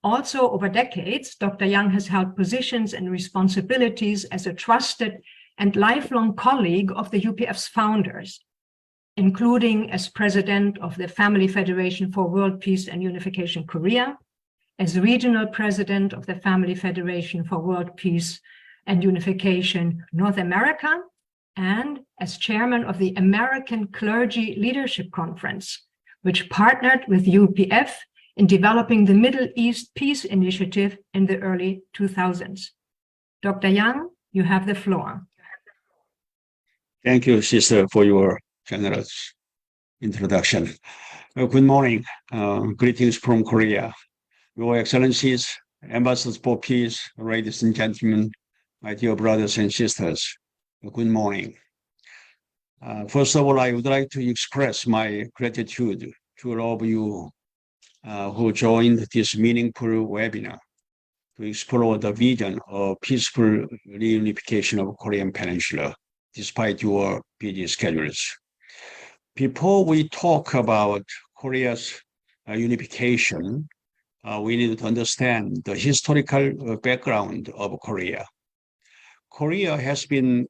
Also, over decades, Dr. Yang has held positions and responsibilities as a trusted and lifelong colleague of the UPF's founders, including as president of the Family Federation for World Peace and Unification Korea, as regional president of the Family Federation for World Peace and Unification North America, and as chairman of the American Clergy Leadership Conference, which partnered with UPF in developing the Middle East Peace Initiative in the early 2000s. Dr. Yang, you have the floor. Thank you, sister, for your generous introduction. Good morning. Greetings from Korea. Your Excellencies, Ambassadors for Peace, ladies and gentlemen, my dear brothers and sisters, good morning. First of all, I would like to express my gratitude to all of you who joined this meaningful webinar to explore the vision of peaceful reunification of Korean Peninsula, despite your busy schedules. Before we talk about Korea's unification, we need to understand the historical background of Korea. Korea has been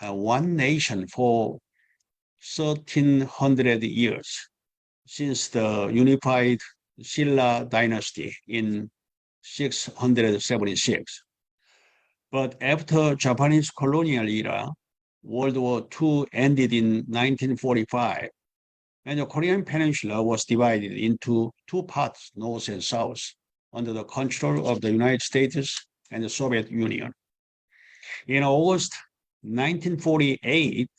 one nation for 1,300 years since the unified Silla dynasty in 676. But after Japanese colonial era, World War II ended in 1945, and the Korean Peninsula was divided into two parts, North and South, under the control of the United States and the Soviet Union. In August 1948,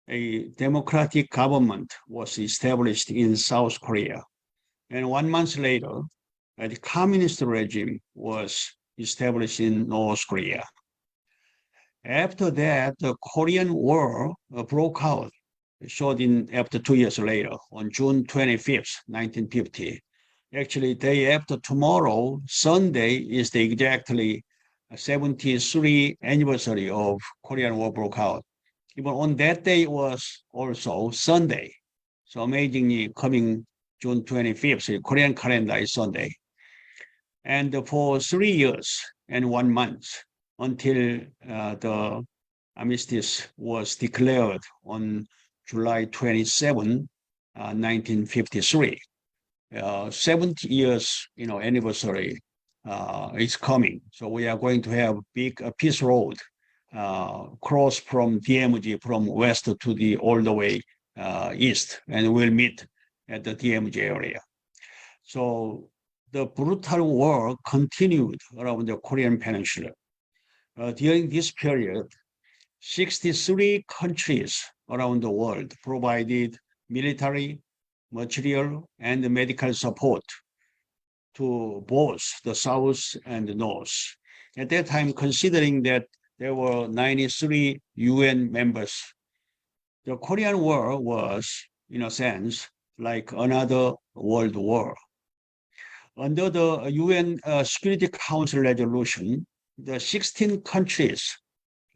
a democratic government was established in South Korea. And 1 month later, a communist regime was established in North Korea. After that, the Korean War broke out, after 2 years later, on June 25th, 1950. Actually, day after tomorrow, Sunday, is the exactly 73 anniversary of Korean War broke out. Even on that day, it was also Sunday. So amazingly, coming June 25th, Korean calendar is Sunday. And for 3 years and 1 month, until the armistice was declared on July 27, 1953. 70 years, anniversary is coming. So we are going to have big peace road cross from DMZ from west to the all the way east, and we'll meet at the DMZ area. So the brutal war continued around the Korean Peninsula. During this period, 63 countries around the world provided military, material, and medical support to both the South and the North. At that time, considering that there were 93 UN members, the Korean War was, in a sense, like another world war. Under the UN Security Council resolution, the 16 countries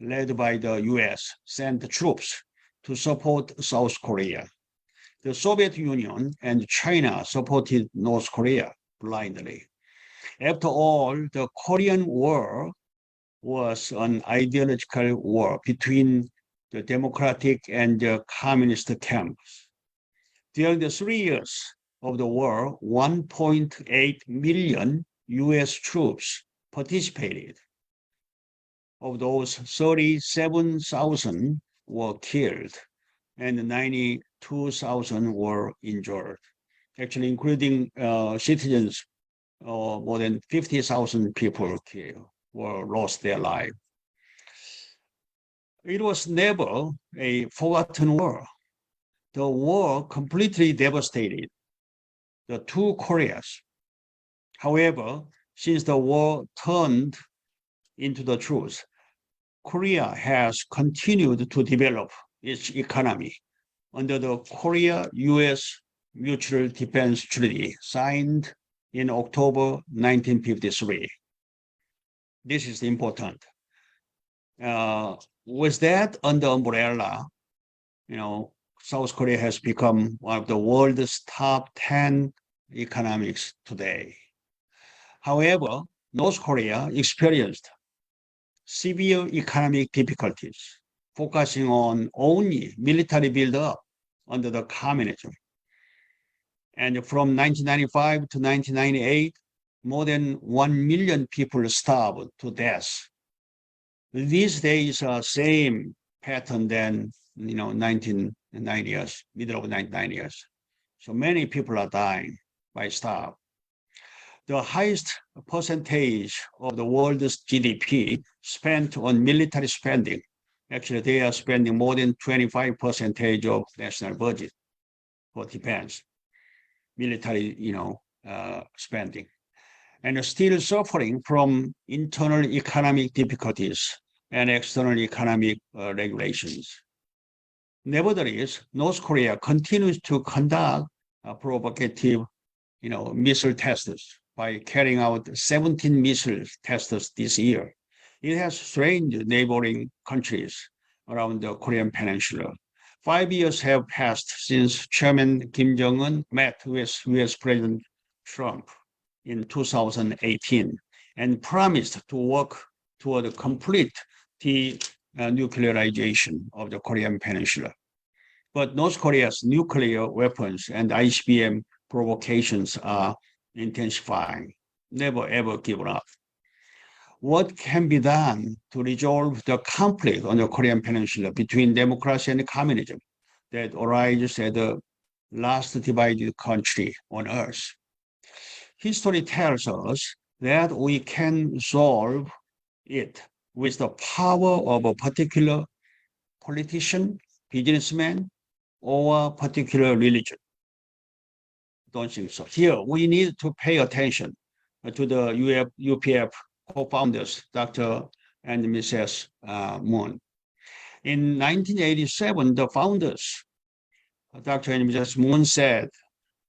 led by the US sent troops to support South Korea. The Soviet Union and China supported North Korea blindly. After all, the Korean War was an ideological war between the democratic and the communist camps. During the 3 years of the war, 1.8 million US troops participated. Of those, 37,000 were killed and 92,000 were injured. Actually, including citizens, more than 50,000 people lost their life. It was never a forgotten war. The war completely devastated the two Koreas. However, since the war turned into the truth, Korea has continued to develop its economy under the Korea-US Mutual Defense Treaty signed in October 1953. This is important. With that under umbrella, South Korea has become one of the world's top 10 economies today. However, North Korea experienced severe economic difficulties, focusing on only military build-up under the communism. And from 1995 to 1998, more than 1 million people starved to death. These days are same pattern than 1990s, middle of 1990s. So many people are dying by starve. The highest percentage of the world's GDP spent on military spending. Actually, they are spending more than 25% of national budget for defense, military, spending, and still suffering from internal economic difficulties and external economic regulations. Nevertheless, North Korea continues to conduct provocative, missile tests by carrying out 17 missile tests this year. It has strained neighboring countries around the Korean Peninsula. 5 years have passed since Chairman Kim Jong-un met with US President Trump in 2018 and promised to work toward a complete denuclearization of the Korean Peninsula. But North Korea's nuclear weapons and ICBM provocations are intensifying. Never ever give up. What can be done to resolve the conflict on the Korean Peninsula between democracy and communism that arises as the last divided country on earth? History tells us that we can solve it with the power of a particular politician, businessman, or particular religion. Don't think so. Here, we need to pay attention to the UPF co-founders, Dr. and Mrs. Moon. In 1987, the founders, Dr. and Mrs. Moon, said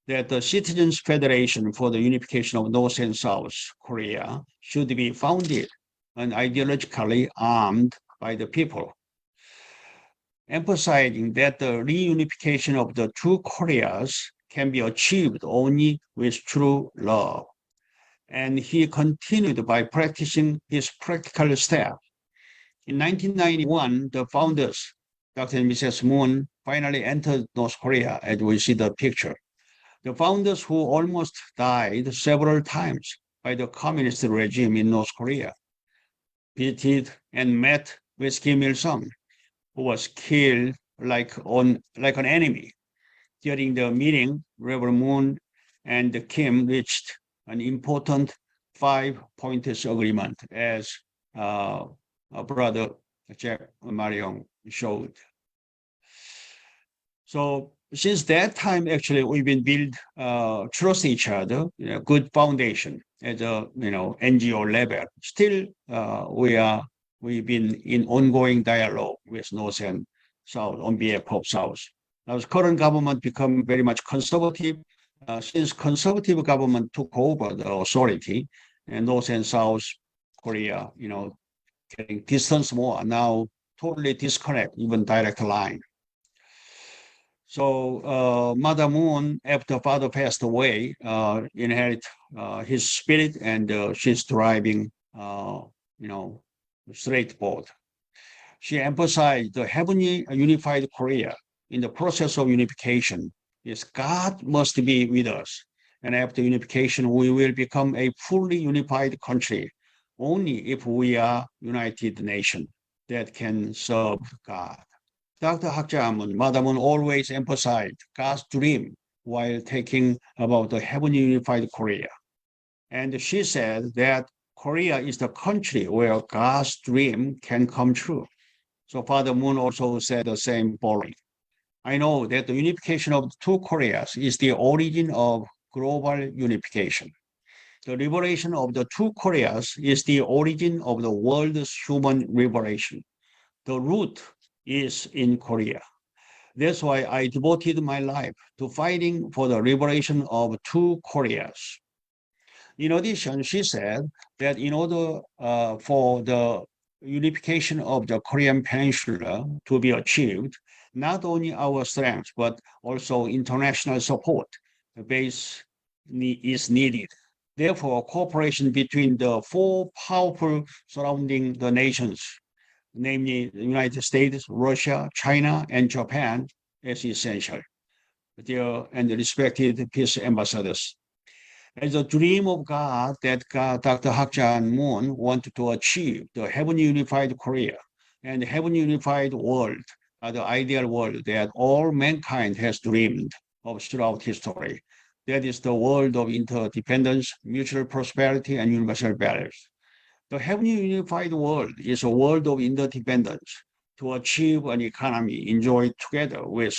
that the Citizens Federation for the Unification of North and South Korea should be founded and ideologically armed by the people, emphasizing that the reunification of the two Koreas can be achieved only with true love. And he continued by practicing his practical steps. In 1991, the founders, Dr. and Mrs. Moon, finally entered North Korea, as we see the picture. The founders who almost died several times by the communist regime in North Korea visited and met with Kim Il-sung, who was killed like an enemy. During the meeting, Reverend Moon and Kim reached an important 5-point agreement, as Brother Jack Marion showed. So since that time, actually, we've been build trust each other, good foundation at a NGO level. Still, we've been in ongoing dialogue with North and South on behalf of South. Now, the current government become very much conservative. Since conservative government took over the authority, and North and South Korea, getting distance more, now totally disconnect, even direct line. So Mother Moon, after father passed away, inherit his spirit, and she's driving, straightforward. She emphasized the heavenly unified Korea in the process of unification. Yes, God must be with us. And after unification, we will become a fully unified country only if we are united nation that can serve God. Dr. Hak Ja-moon, Mother Moon always emphasized God's dream while talking about the heavenly unified Korea. And she said that Korea is the country where God's dream can come true. So Father Moon also said the same following. I know that the unification of the two Koreas is the origin of global unification. The liberation of the two Koreas is the origin of the world's human liberation. The root is in Korea. That's why I devoted my life to fighting for the liberation of two Koreas. In addition, she said that in order for the unification of the Korean Peninsula to be achieved, not only our strength, but also international support, the base is needed. Therefore, cooperation between the four powerful surrounding the nations, namely the United States, Russia, China, and Japan, is essential. Dear and respected peace ambassadors, as a dream of God that Dr. Hak Ja-moon wanted to achieve, the heavenly unified Korea and the heavenly unified world are the ideal world that all mankind has dreamed of throughout history. That is the world of interdependence, mutual prosperity, and universal values. The heavenly unified world is a world of interdependence to achieve an economy enjoyed together with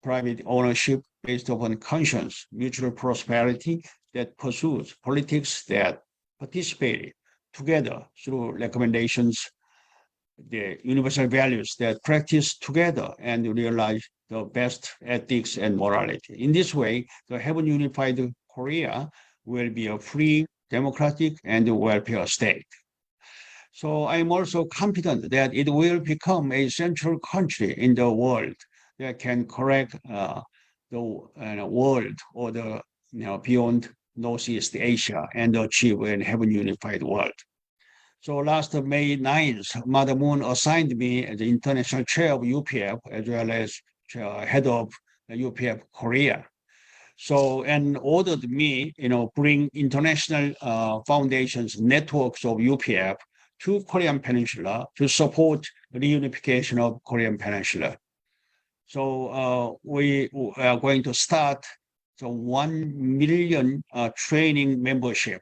private ownership based upon conscience, mutual prosperity that pursues politics that participate together through recommendations, the universal values that practice together and realize the best ethics and morality. In this way, the heaven unified Korea will be a free, democratic, and welfare state. So I'm also confident that it will become a central country in the world that can correct the world or the beyond Northeast Asia and achieve a heaven unified world. So last May 9th, Mother Moon assigned me as the international chair of UPF, as well as head of UPF Korea. So, and ordered me, bring international foundations, networks of UPF to Korean Peninsula to support the reunification of Korean Peninsula. So we are going to start the 1 million training membership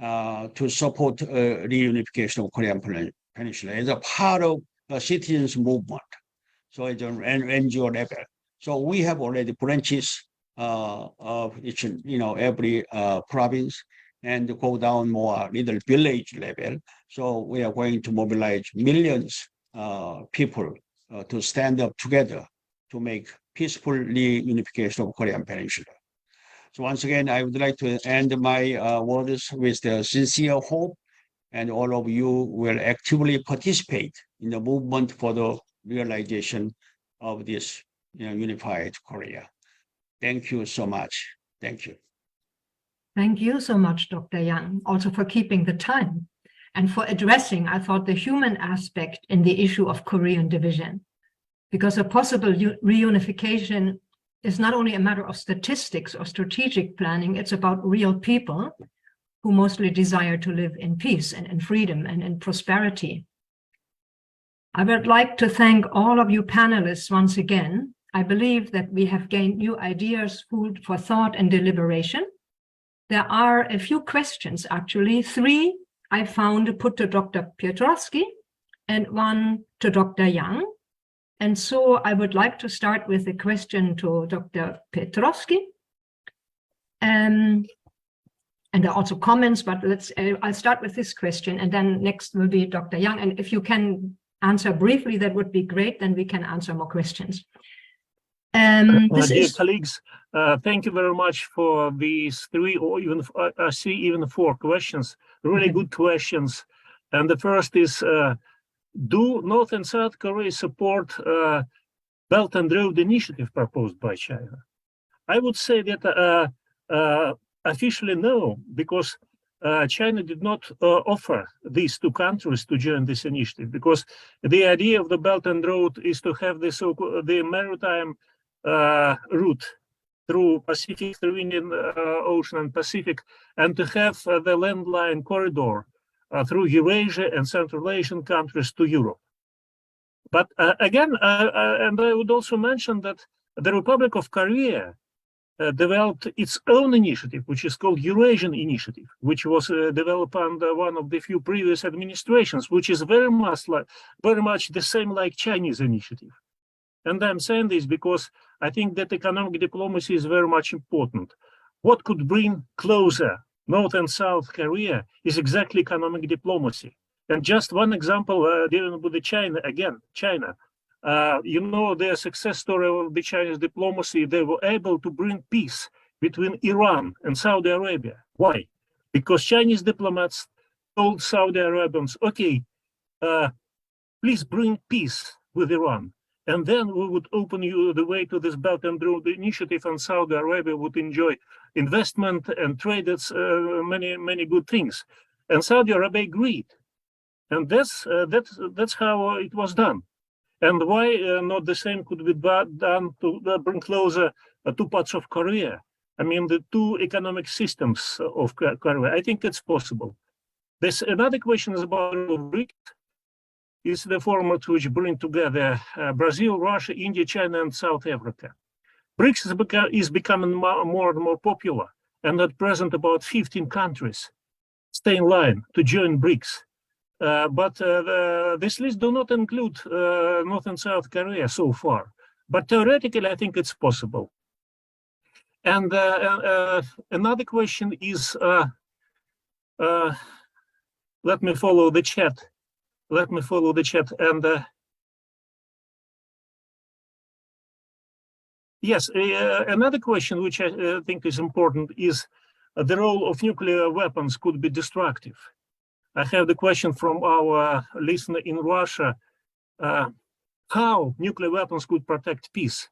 to support reunification of Korean Peninsula as a part of the citizens movement. So it's an NGO level. So we have already branches of each, every province, and go down more little village level. So we are going to mobilize millions people to stand up together to make peaceful reunification of Korean Peninsula. So once again, I would like to end my words with the sincere hope, and all of you will actively participate in the movement for the realization of this unified Korea. Thank you so much. Thank you. Thank you so much, Dr. Yang, also for keeping the time and for addressing, I thought, the human aspect in the issue of Korean division. Because a possible reunification is not only a matter of statistics or strategic planning, it's about real people who mostly desire to live in peace and in freedom and in prosperity. I would like to thank all of you panelists once again. I believe that we have gained new ideas, food for thought and deliberation. There are a few questions, actually. 3 I found put to Dr. Piotrowski and 1 to Dr. Yang. And so I would like to start with a question to Dr. Piotrowski. And there are also comments, but I'll start with this question, and then next will be Dr. Yang. And if you can answer briefly, that would be great. Then we can answer more questions. Dear colleagues, thank you very much for these 3 or even I see even 4 questions, really good questions. And the first is, do North and South Korea support Belt and Road Initiative proposed by China? I would say that officially no, because China did not offer these 2 countries to join this initiative, because the idea of the Belt and Road is to have the maritime route through Pacific, through Indian Ocean and Pacific, and to have the landline corridor through Eurasia and Central Asian countries to Europe. But again, and I would also mention that the Republic of Korea developed its own initiative, which is called Eurasian Initiative, which was developed under one of the few previous administrations, which is very much the same like Chinese initiative. And I'm saying this because I think that economic diplomacy is very much important. What could bring closer North and South Korea is exactly economic diplomacy. And just one example dealing with China, their success story of the Chinese diplomacy, they were able to bring peace between Iran and Saudi Arabia. Why? Because Chinese diplomats told Saudi Arabians, okay, please bring peace with Iran. And then we would open you the way to this Belt and Road Initiative, and Saudi Arabia would enjoy investment and trade. It's many good things. And Saudi Arabia agreed. And that's how it was done. And why not the same could be done to bring closer 2 parts of Korea? I mean, the 2 economic systems of Korea. I think it's possible. There's another question is about BRICS. Is the format which bring together Brazil, Russia, India, China, and South Africa. BRICS is becoming more and more popular, and at present about 15 countries stay in line to join BRICS. But this list do not include North and South Korea so far. But theoretically, I think it's possible. And another question is, let me follow the chat. And yes, another question which I think is important is the role of nuclear weapons could be destructive. I have the question from our listener in Russia, how nuclear weapons could protect peace.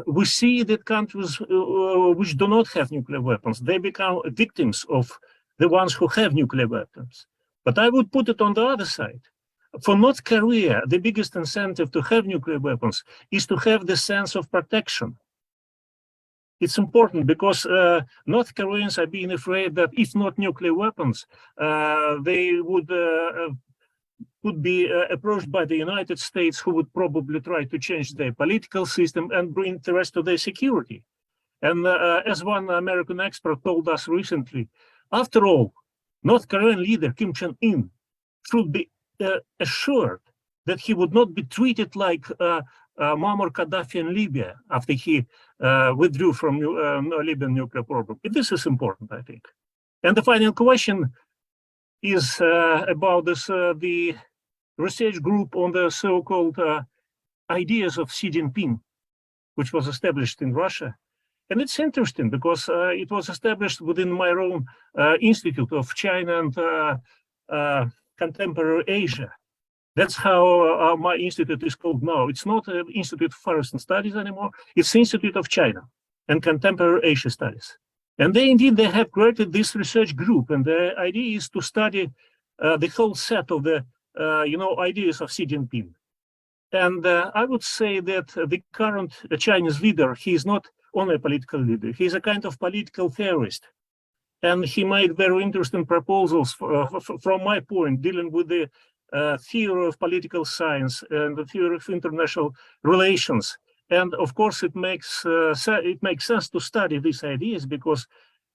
We see that countries which do not have nuclear weapons, they become victims of the ones who have nuclear weapons. But I would put it on the other side. For North Korea, the biggest incentive to have nuclear weapons is to have the sense of protection. It's important because North Koreans are being afraid that if not nuclear weapons, they would be approached by the United States, who would probably try to change their political system and bring the rest to their security. And as one American expert told us recently, after all, North Korean leader Kim Jong-un should be assured that he would not be treated like Muammar Gaddafi in Libya after he withdrew from Libyan nuclear program. This is important, I think. And the final question is about this, the research group on the so-called ideas of Xi Jinping, which was established in Russia. And it's interesting because it was established within my own Institute of China and Contemporary Asia. That's how my institute is called now. It's not an Institute of Far Eastern Studies anymore. It's Institute of China and Contemporary Asia Studies. And they have created this research group. And the idea is to study the whole set of the ideas of Xi Jinping. And I would say that the current Chinese leader, he is not only a political leader, he's a kind of political theorist. And he made very interesting proposals from my point, dealing with the theory of political science and the theory of international relations. And of course, it makes sense to study these ideas because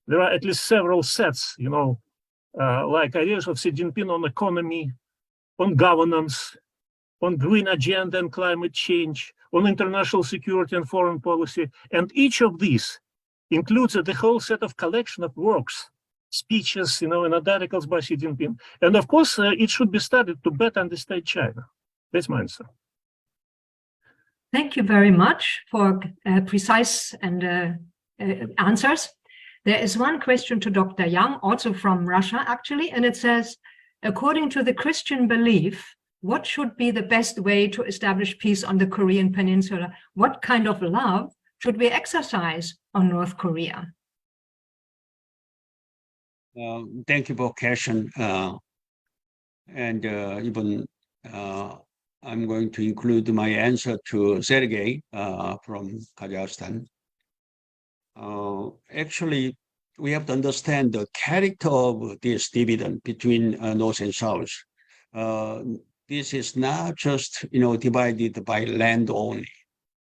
there are at least several sets, like ideas of Xi Jinping on economy, on governance, on green agenda and climate change, on international security and foreign policy. And each of these includes the whole set of collection of works, speeches, and articles by Xi Jinping. And of course, it should be studied to better understand China. That's my answer. Thank you very much for precise and answers. There is one question to Dr. Yang, also from Russia, actually, and it says, according to the Christian belief, what should be the best way to establish peace on the Korean Peninsula? What kind of love should we exercise on North Korea? Thank you for question. And even I'm going to include my answer to Sergey from Kazakhstan. Actually, we have to understand the character of this dividend between North and South. This is not just divided by land only.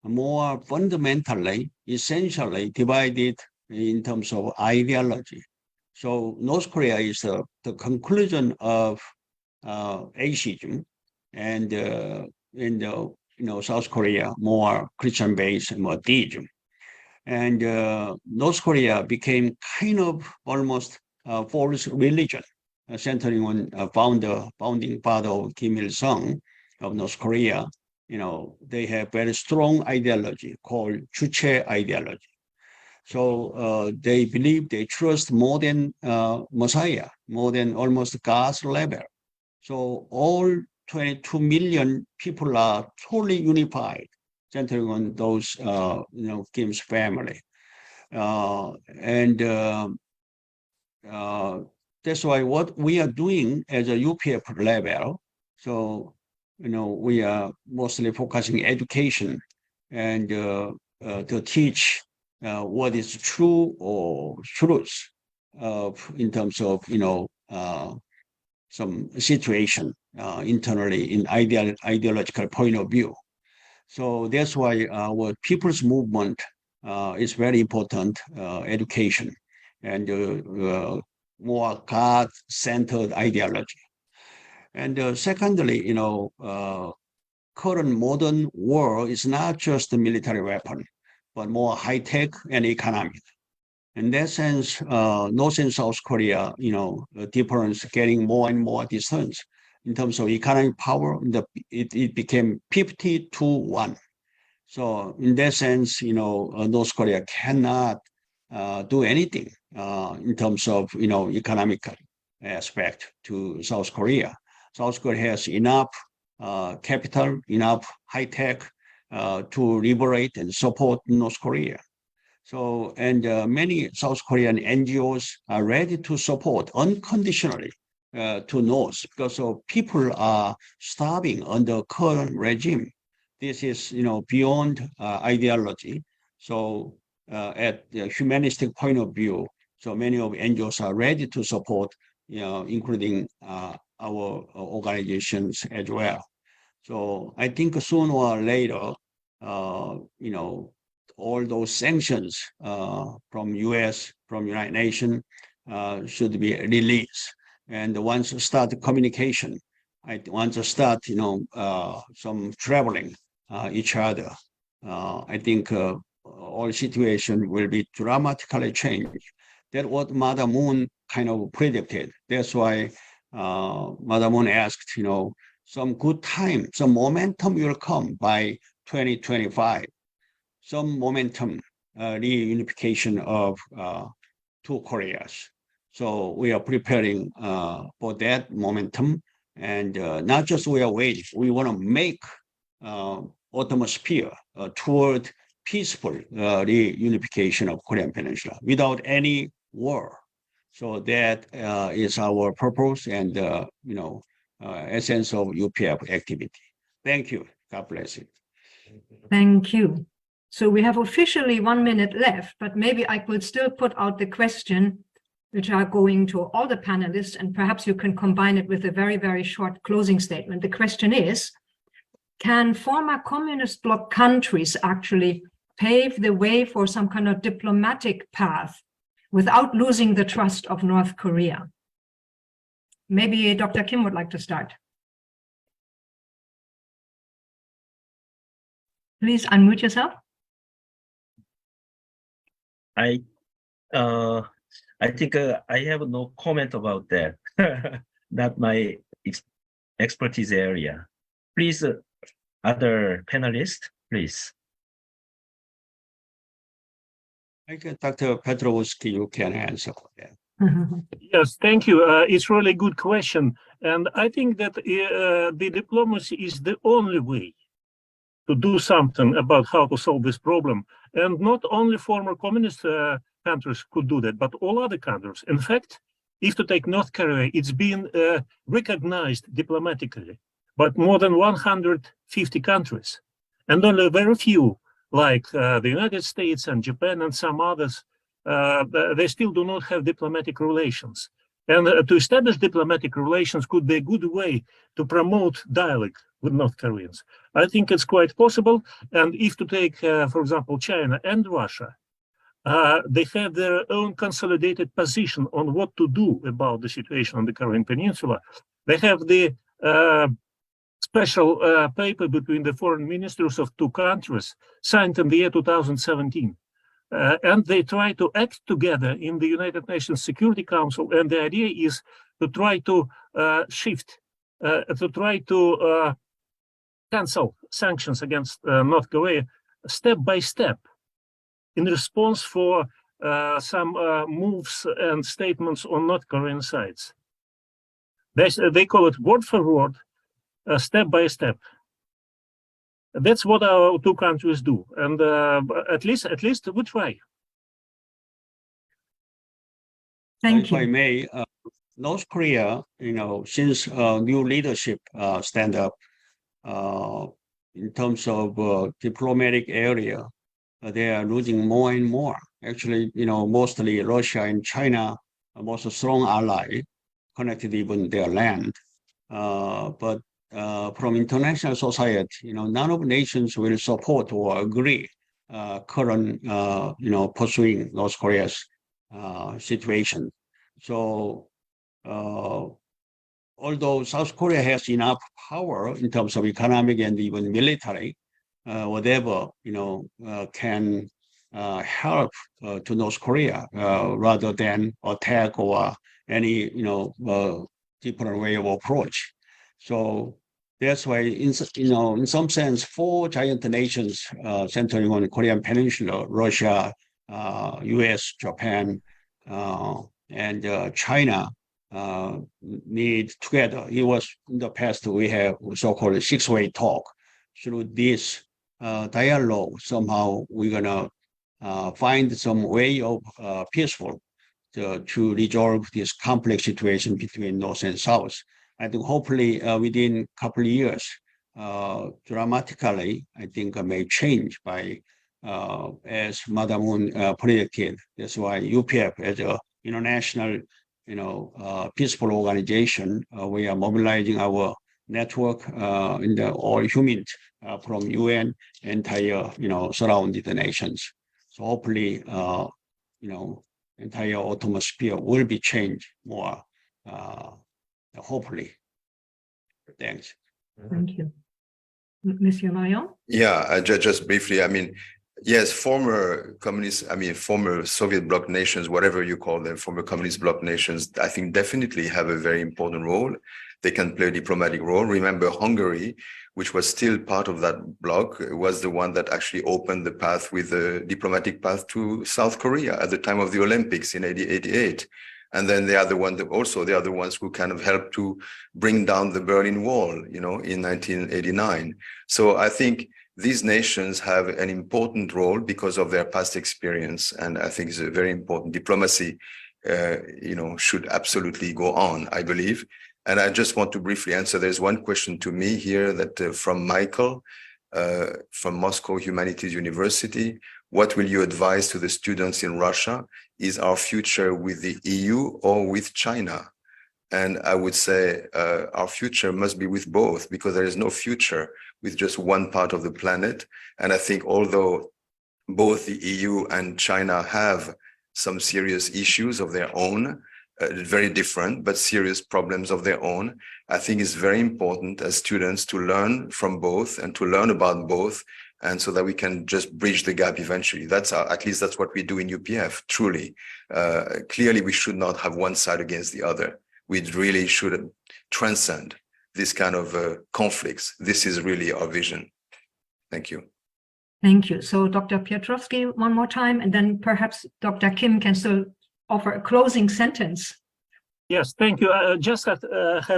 More fundamentally, essentially divided in terms of ideology. So North Korea is the conclusion of atheism, and South Korea more Christian based and more deism. And North Korea became kind of almost false religion, centering on founding father of Kim Il-sung of North Korea. They have very strong ideology called Juche ideology. So they believe they trust more than Messiah, more than almost God's level. So all 22 million people are totally unified, centering on those, Kim's family. That's why what we are doing as a UPF level, so, we are mostly focusing education and to teach what is true or truth in terms of, some situation internally in ideological point of view. So that's why our people's movement is very important, education and more God-centered ideology. And secondly, current modern war is not just a military weapon, but more high-tech and economic. In that sense, North and South Korea, the difference getting more and more distance. In terms of economic power, it became 50-1. So in that sense, North Korea cannot do anything in terms of, economic aspect to South Korea. South Korea has enough capital, enough high-tech to liberate and support North Korea. So, and many South Korean NGOs are ready to support unconditionally to north because people are starving under current regime. This is, beyond ideology. So at the humanistic point of view, so many of NGOs are ready to support, including our organizations as well. So I think sooner or later, all those sanctions from US, from United Nations should be released. And once start communication, once start, some traveling each other, I think all situation will be dramatically changed. That's what Mother Moon kind of predicted. That's why Mother Moon asked, some good time, some momentum will come by 2025. Some momentum, reunification of two Koreas. So we are preparing for that momentum, and not just we are waiting. We want to make atmosphere toward peaceful reunification of Korean Peninsula without any war. So that is our purpose and essence of UPF activity. Thank you. God bless you. Thank you. So we have officially 1 minute left, but maybe I could still put out the question, which are going to all the panelists, and perhaps you can combine it with a very, very short closing statement. The question is, can former communist bloc countries actually pave the way for some kind of diplomatic path without losing the trust of North Korea? Maybe Dr. Kim would like to start. Please unmute yourself. I think I have no comment about that. Not my expertise area. Please, other panelists, please. I guess Dr. Petrovsky, you can answer that. Yes, thank you. It's really a good question. And I think that the diplomacy is the only way to do something about how to solve this problem. And not only former communist countries could do that, but all other countries. In fact, if to take North Korea, it's been recognized diplomatically by more than 150 countries. And only very few, like the United States and Japan and some others, they still do not have diplomatic relations. And to establish diplomatic relations could be a good way to promote dialogue with North Koreans. I think it's quite possible. And if to take, for example, China and Russia, they have their own consolidated position on what to do about the situation on the Korean Peninsula. They have the special paper between the foreign ministers of two countries signed in the year 2017. And they try to act together in the United Nations Security Council. And the idea is to try to shift, to try to cancel sanctions against North Korea step by step in response for some moves and statements on North Korean sides. They call it word for word, step by step. That's what our two countries do, and at least we try. Thank If you. I may, North Korea, since new leadership stand up in terms of diplomatic area, they are losing more and more. Actually, mostly Russia and China are most strong ally, connected even their land. But from international society, none of the nations will support or agree current, pursuing North Korea's situation. So, although South Korea has enough power in terms of economic and even military, whatever can help to North Korea rather than attack or any different way of approach. So that's why, in some sense, four giant nations centering on the Korean Peninsula, Russia, US, Japan, and China need together. It was in the past, we have so-called six-way talk. Through this dialogue, somehow we're gonna find some way of peaceful to resolve this complex situation between North and South. I think hopefully within a couple of years, dramatically, I think may change by, as Madam Moon predicted. That's why UPF as a international, peaceful organization, we are mobilizing our network in the all human from UN, entire, surrounded nations. So hopefully, entire atmosphere will be changed more, hopefully. Thanks. Thank you. Monsieur Marion? Yeah, just briefly, I mean, yes, former Soviet bloc nations, whatever you call them, former communist bloc nations, I think definitely have a very important role. They can play a diplomatic role. Remember, Hungary, which was still part of that bloc, was the one that actually opened the path with the diplomatic path to South Korea at the time of the Olympics in 1988. And then they are the ones who kind of helped to bring down the Berlin Wall, in 1989. So I think these nations have an important role because of their past experience. And I think it's a very important diplomacy, should absolutely go on, I believe. And I just want to briefly answer. There's one question to me here that from Michael, from Moscow Humanities University. What will you advise to the students in Russia? Is our future with the EU or with China? And I would say our future must be with both, because there is no future with just one part of the planet. And I think although both the EU and China have some serious issues of their own, very different, but serious problems of their own, I think it's very important as students to learn from both and to learn about both, and so that we can just bridge the gap eventually. That's at least that's what we do in UPF, truly. Clearly, we should not have one side against the other. We really should transcend this kind of conflicts. This is really our vision. Thank you. Thank you. So Dr. Piotrowski, one more time, and then perhaps Dr. Kim can still offer a closing sentence. Yes, thank you. I just have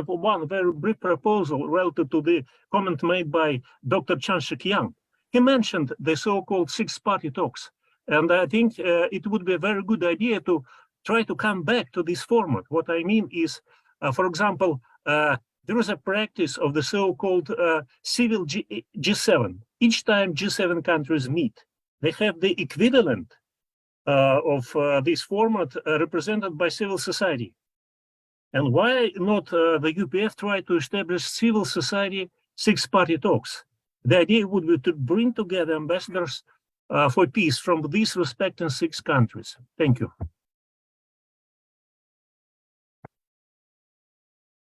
one very brief proposal relative to the comment made by Dr. Chan-Shik Yang. He mentioned the so-called six-party talks, and I think it would be a very good idea to try to come back to this format. What I mean is, for example, there is a practice of the so-called civil G7. Each time G7 countries meet, they have the equivalent of this format represented by civil society. And why not the UPF try to establish civil society six-party talks? The idea would be to bring together ambassadors for peace from these respective six countries. Thank you.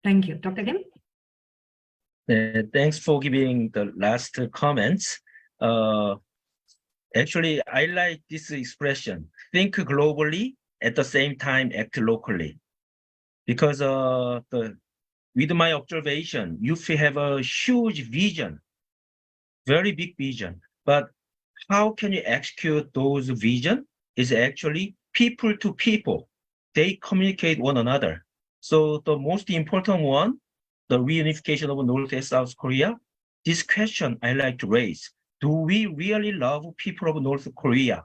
Thank you. Dr. Kim? Thanks for giving the last comments. Actually, I like this expression, think globally, at the same time act locally. Because with my observation, you have a huge vision, very big vision, but how can you execute those vision is actually people to people. They communicate one another. So the most important one, the reunification of North and South Korea, this question I like to raise. Do we really love people of North Korea,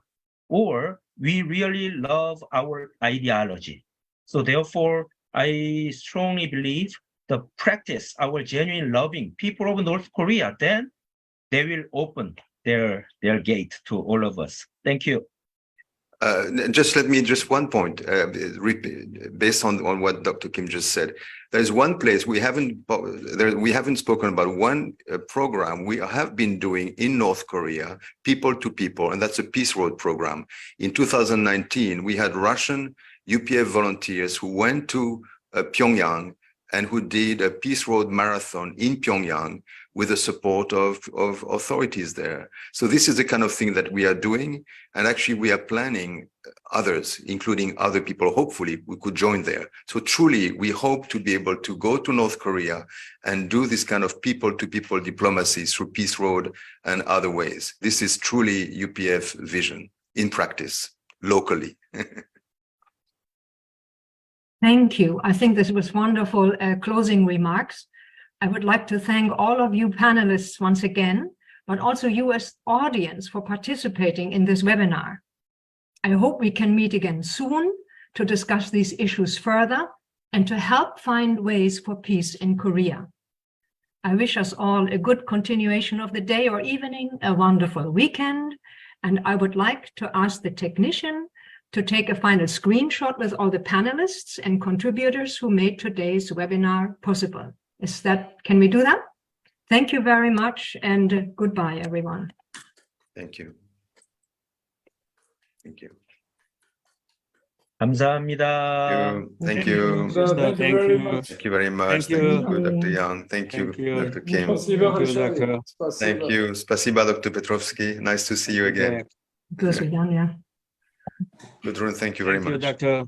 or we really love our ideology? So therefore, I strongly believe the practice, our genuine loving people of North Korea, then they will open their gate to all of us. Thank you. Just one point, based on what Dr. Kim just said. There's one place we haven't spoken about, one program we have been doing in North Korea, people to people, and that's a Peace Road program. In 2019, we had Russian UPF volunteers who went to Pyongyang and who did a Peace Road marathon in Pyongyang with the support of authorities there. So this is the kind of thing that we are doing. And actually we are planning others, including other people, hopefully we could join there. So truly, we hope to be able to go to North Korea and do this kind of people-to-people diplomacy through Peace Road and other ways. This is truly UPF vision in practice, locally. Thank you. I think this was wonderful closing remarks. I would like to thank all of you panelists once again, but also you as audience for participating in this webinar. I hope we can meet again soon to discuss these issues further and to help find ways for peace in Korea. I wish us all a good continuation of the day or evening, a wonderful weekend, and I would like to ask the technician to take a final screenshot with all the panelists and contributors who made today's webinar possible. Can we do that? Thank you very much and goodbye, everyone. Thank you. Thank you. 감사합니다. Thank you. Thank you very much. Thank you very much. Thank Thank you. you, Dr. Young. Thank you, Thank you. Dr. Kim. Doctor. Thank you. Spasiba, Dr. Petrovsky. Nice to see you again. Do swidania. Gudrun, thank you very Thank you, much. Dr.